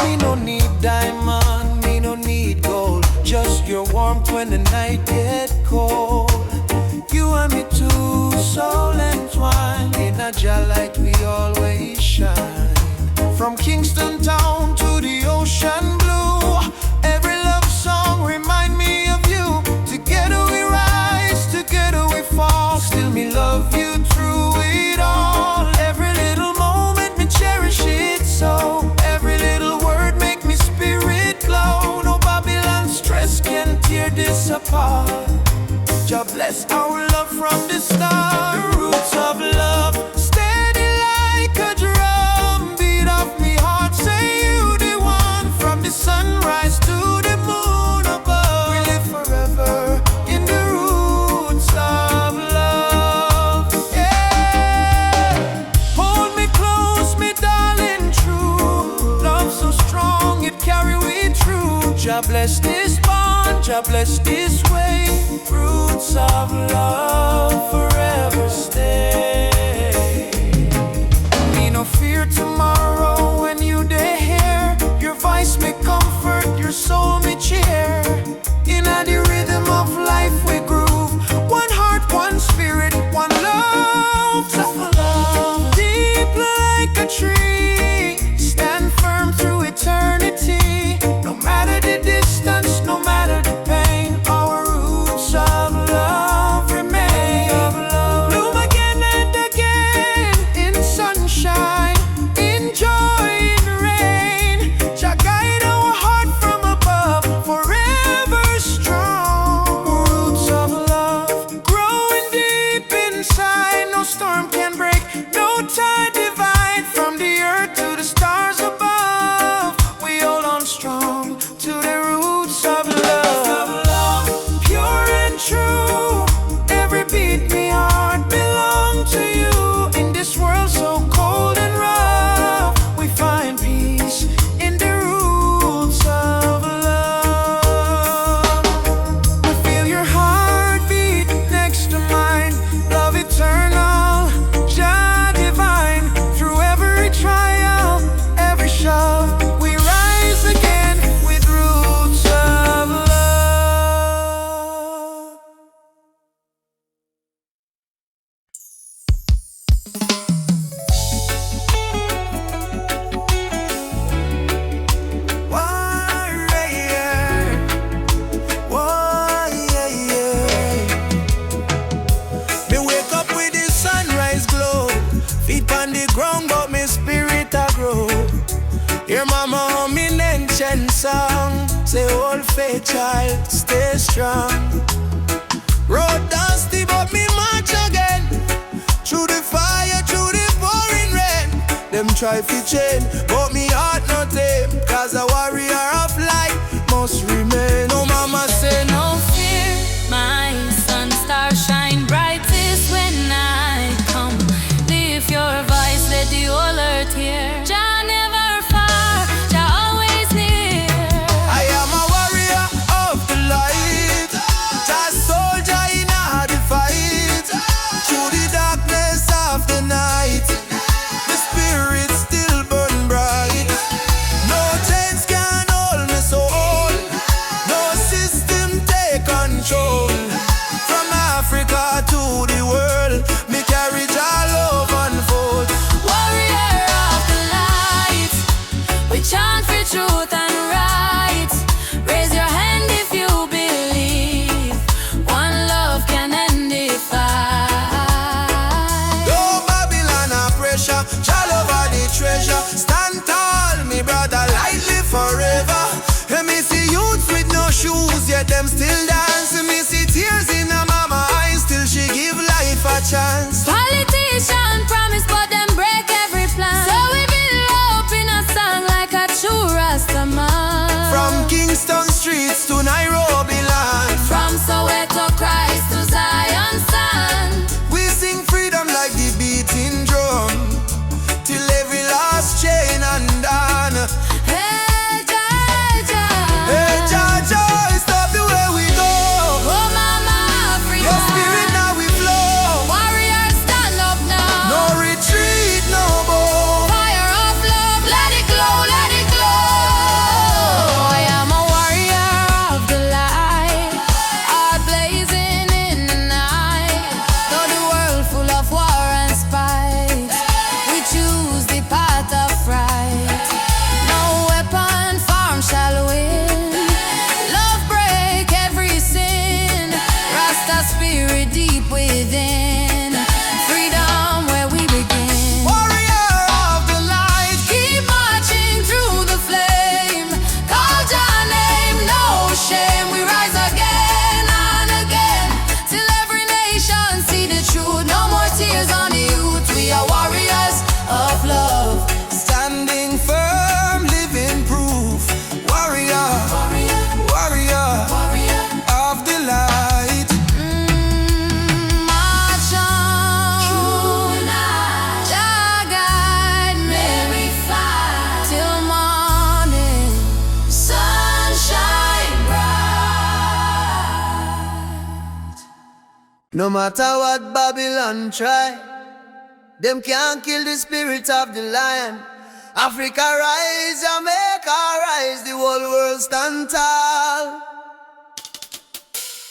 Me no need diamond, me no need gold, just your warmth when the night get cold. You and me too, soul entwined. In a Jah light we always shine. From Kingston town to the ocean blue, every love song remind me of you. Together we rise, together we fall. Still me love you through it all. Every little moment me cherish it so. Every little word make me spirit glow. No Babylon stress can tear this apart. Jah bless our love from the start. The roots of love, steady like a drum. Beat of me heart, say you the one. From the sunrise to the moon above, we live forever in the roots of love. Yeah. Hold me close, me darling, true. Love so strong, it carry we through. Jah bless this bond, Jah bless this way. Roots of love forever stay. Me no fear tomorrow when you dey here. Your voice me comfort, your soul me cheer. In the rhythm of life we groove. One heart, one spirit, one love. Deep like a tree, stand firm through eternity. No matter the distance, no matter the pain, our roots of love remain. No tide divide from the earth to the stars above. We hold on strong to the roots of love. Pure and true, every beat me heart belong to you. In this world so cold and rough, we find peace in the roots of love. I feel your heartbeat next to mine. Love eternal, Jah divine. Through every trial, every shove, we rise again with roots of love. Warrior, warrior. Me wake up with the sunrise glow. Feet on the ground, but me spirit a grow. Hear mama hum in ancient song. Say, old faith child, stay strong. Road dusty, but me march again. Through the fire, through the pouring rain. Them try to chain, but me heart not tame. Cause a warrior of light must remain. No mama say no. No fear, my sun star shine brightest when I come. Lift your voice, let the whole earth hear. Jah never far, Jah always near. I am a warrior of the light, just soldier in a the fight. Through the darkness of the night, the spirit still burn bright. No chains can hold me soul, no system take control. From Africa to the world, me carry Jah love unfold. Warrior of the light, we chant for truth and right. Raise your hand if you believe one love can end the fight. No Babylon a pressure, Jah love are the treasure. Stand tall, me brother, lightly forever. And me see youths with no shoes, yet them still dance. And me see tears in a mama eyes, till she give life a chance. Politician promise, but them break every plan. So we build hope in a song like a true Rasta man. From Kingston streets to Nairobi land, From Soweto Christ to Zion stand. we sing freedom like the beating drum, till every last chain undone. Hey, Jah, Jah. Hey Jah, Jah, stop the way we go. Oh, Mama Africa. Your spirit now we flow. Warriors stand up now. No retreat, no more. Fire of love, let it glow, let it glow. I am a warrior of the light, heart blazing in the night. Though the world full of war and spite, we choose the path of right. No weapon formed shall win. Love break every sin. Rasta spirit deep within. Freedom where we begin. Warrior of the light, Keep marching through the flame. Call Jah name, no shame. We rise again and again, till every nation see the truth. No more tears on the youth. We are warriors of love. standing firm, living proof. Warrior, warrior of the light. March on. Jah guide me till morning. Sunshine bright. No matter what Babylon try, them can't kill the spirit of the lion. Africa rise, Jamaica rise, the whole world stand tall.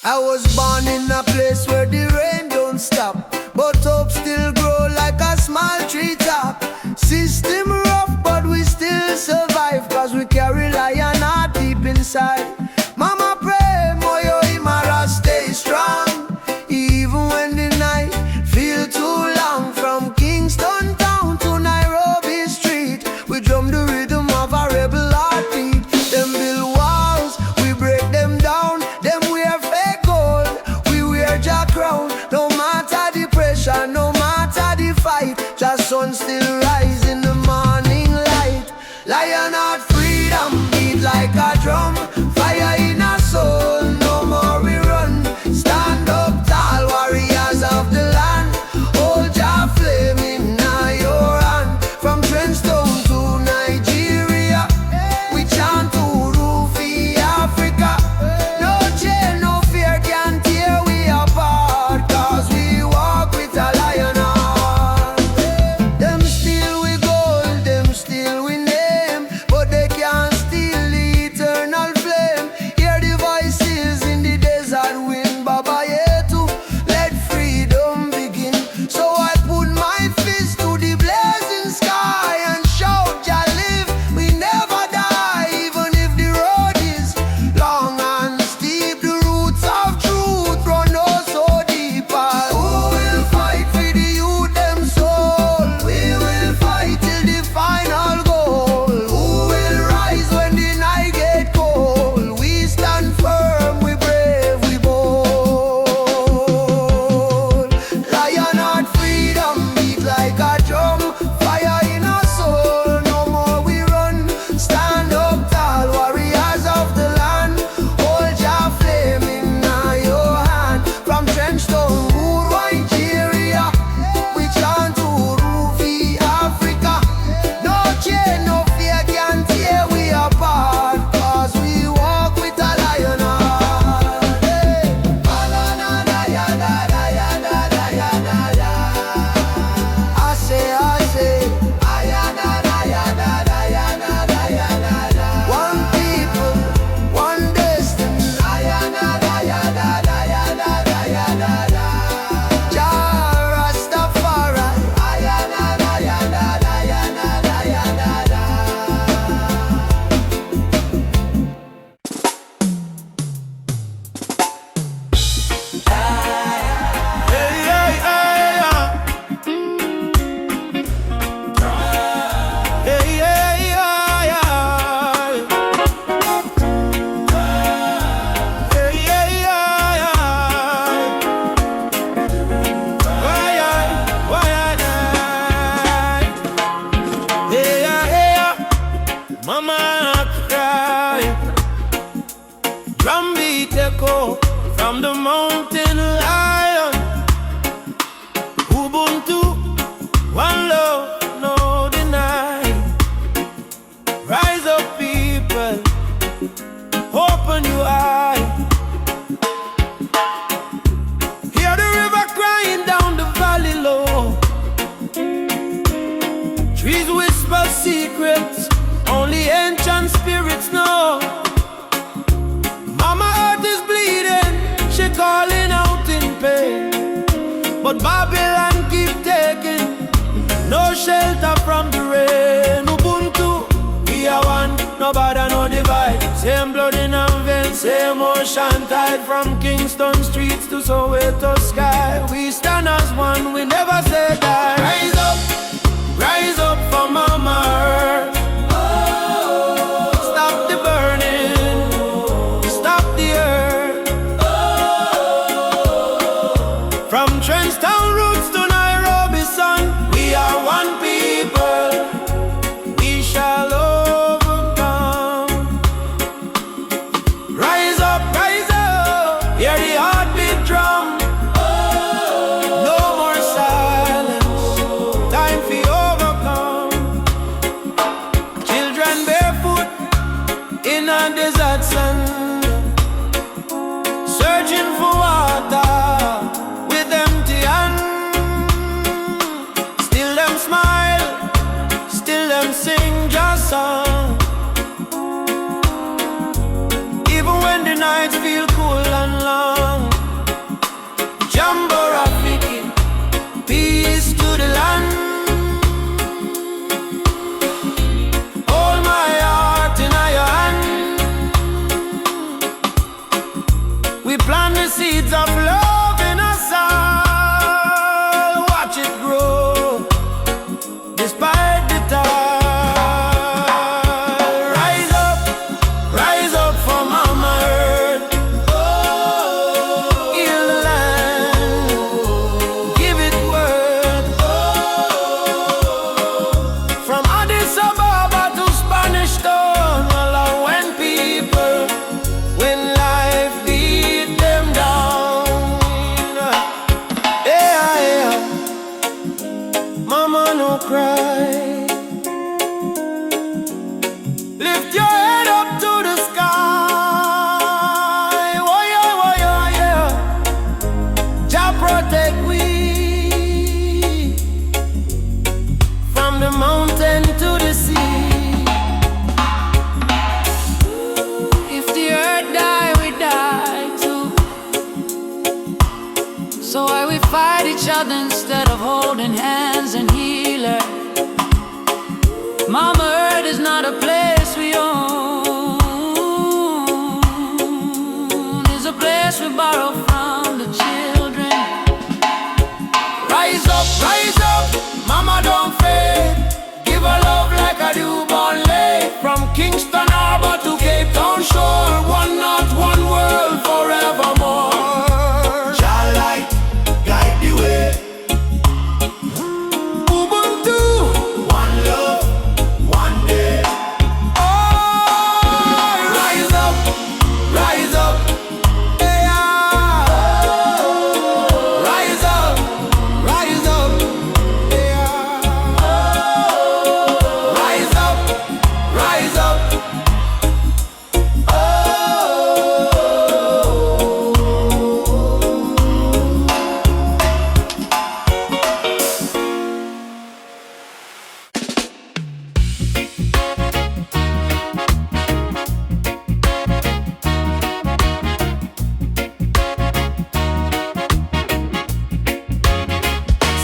I was born in a place where the rain don't stop, but hope still grow like a small treetop. System rough, but we still survive, cause we carry lion heart deep inside. Mama pray, moyo imara, stay strong. Even when the night feel too long, from Kingston town to Nairobi street, we drum the rhythm of a rebel heartbeat. Them build walls, we break them down. Them wear fake gold, we wear Jah crown. No matter the pressure, no matter Just sun still rise in the morning light. Lionheart freedom beat like a drum. Fire in our soul, no more we run. Stand up tall, warriors of the land. Hold your flame in your hand. From Trenchtown to Nigeria, we chant to Rufi Africa. No chain, no fear can tear we apart, cause we walk with a lion heart. Them still we gold, them still we name, but they can't steal the eternal flame. Hear the voices in the desert wind, Baba Yetu, let freedom begin. So I put my fist to the blazing sky and shout, Jah live, we never die. Even if the road is long and steep, the roots of truth run oh so deep. Who will fight for the youth them soul? We will fight till the final goal. Who will rise when the night get cold? We stand firm, we brave, we bold. Lionheart freedom beat like a drum. Fire in our soul, no more we run. Stand up tall, warriors of the land. Hold your flame in your hand. From Trenchtown, Wood, Nigeria, we chant to Rufi Africa. No chain, no fear can tear we apart, cause we walk with a lion heart. Hey. I say, one people, one destiny. Jah Rastafari. Mama cry, drum beat echo from the mountain lion. Ubuntu, one love, no deny. Rise up people, open your eye. Hear the river crying down the valley low. Trees whisper secrets only ancient spirits know. Mama earth is bleeding, she calling out in pain. But Babylon keep taking no shelter from the rain. Ubuntu, we are one, no bother, no divide. Same blood in our veins, same ocean tide. From Kingston streets to Soweto sky, we stand as one, we never say die. Rise up for Mama Earth. Stop the burning, stop the earth. From Trenchtown roots to Nairobi sun, we are one people, we shall overcome. Rise up, hear the heartbeat drum. No more silence, time no cry. Lift your head up to the sky. Oh yeah, oh yeah, yeah. Jah protect we from the mountain to the sea. If the earth die, we die too. So why we fight each other instead of holding hands and heal her? Mama Earth is not a place we own. It's a place we borrow from the children. Rise up, mama don't fade. Give her love like a newborn lay. From Kingston Harbor to Cape Town shore, one not one world forevermore. Jah light guide the way. Ubuntu, one love, one day. Oh, rise up, yeah. Rise up, yeah. Rise up.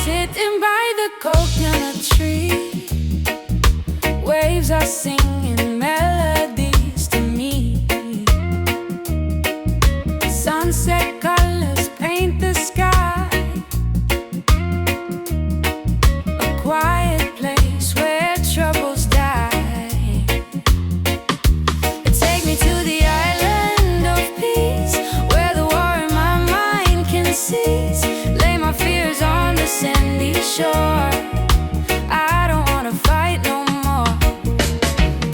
Sitting by the coconut tree, waves are singing melodies to me. Sunset colors paint the sky. A quiet place where troubles die. Take me to the island of peace, where the war in my mind can cease. Lay my fears on the sandy shore. I don't wanna fight no more.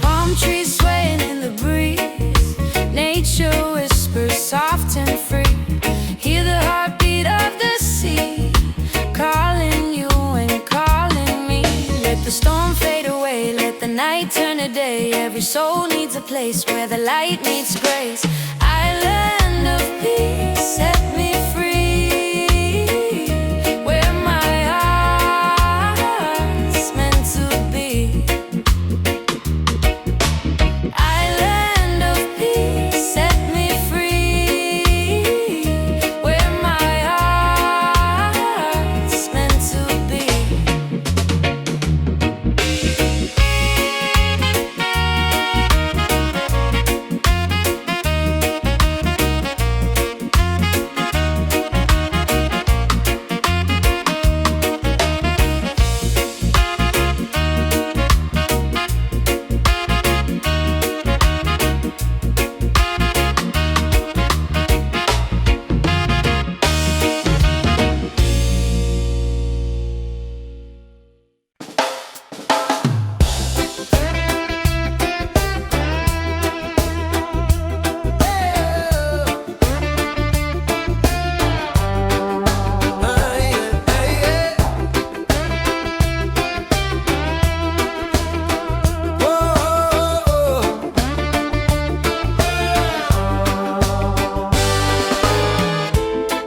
Palm trees swaying in the breeze. Nature whispers soft and free. Hear the heartbeat of the sea, calling you and calling me. Let the storm fade away, let the night turn to day. Every soul needs a place where the light meets grace. Island of peace, set me free, where my heart's meant to be. Island of peace, set me free, where my heart's meant to be.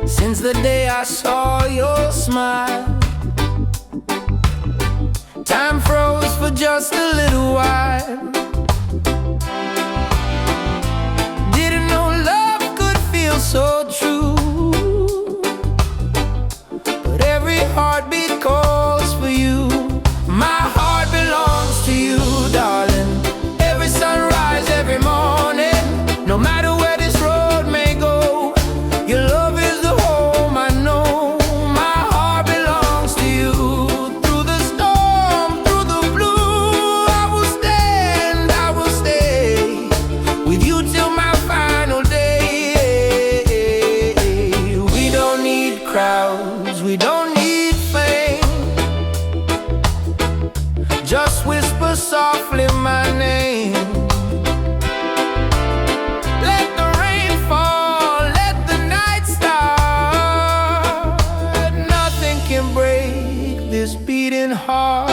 Since the day I saw your smile, time froze for just a little while. Didn't know love could feel so true, but every heartbeat calls for you. My heart belongs to you, darling. Every sunrise, every morning, no matter where this road may go, your love is the home I know. My heart belongs to you. Through the storm, through the blue, I will stand, I will stay with you till my final day. We don't need crowds, we don't need fame. Just whisper softly my name. Let the rain fall, let the night start. Nothing can break this beating heart.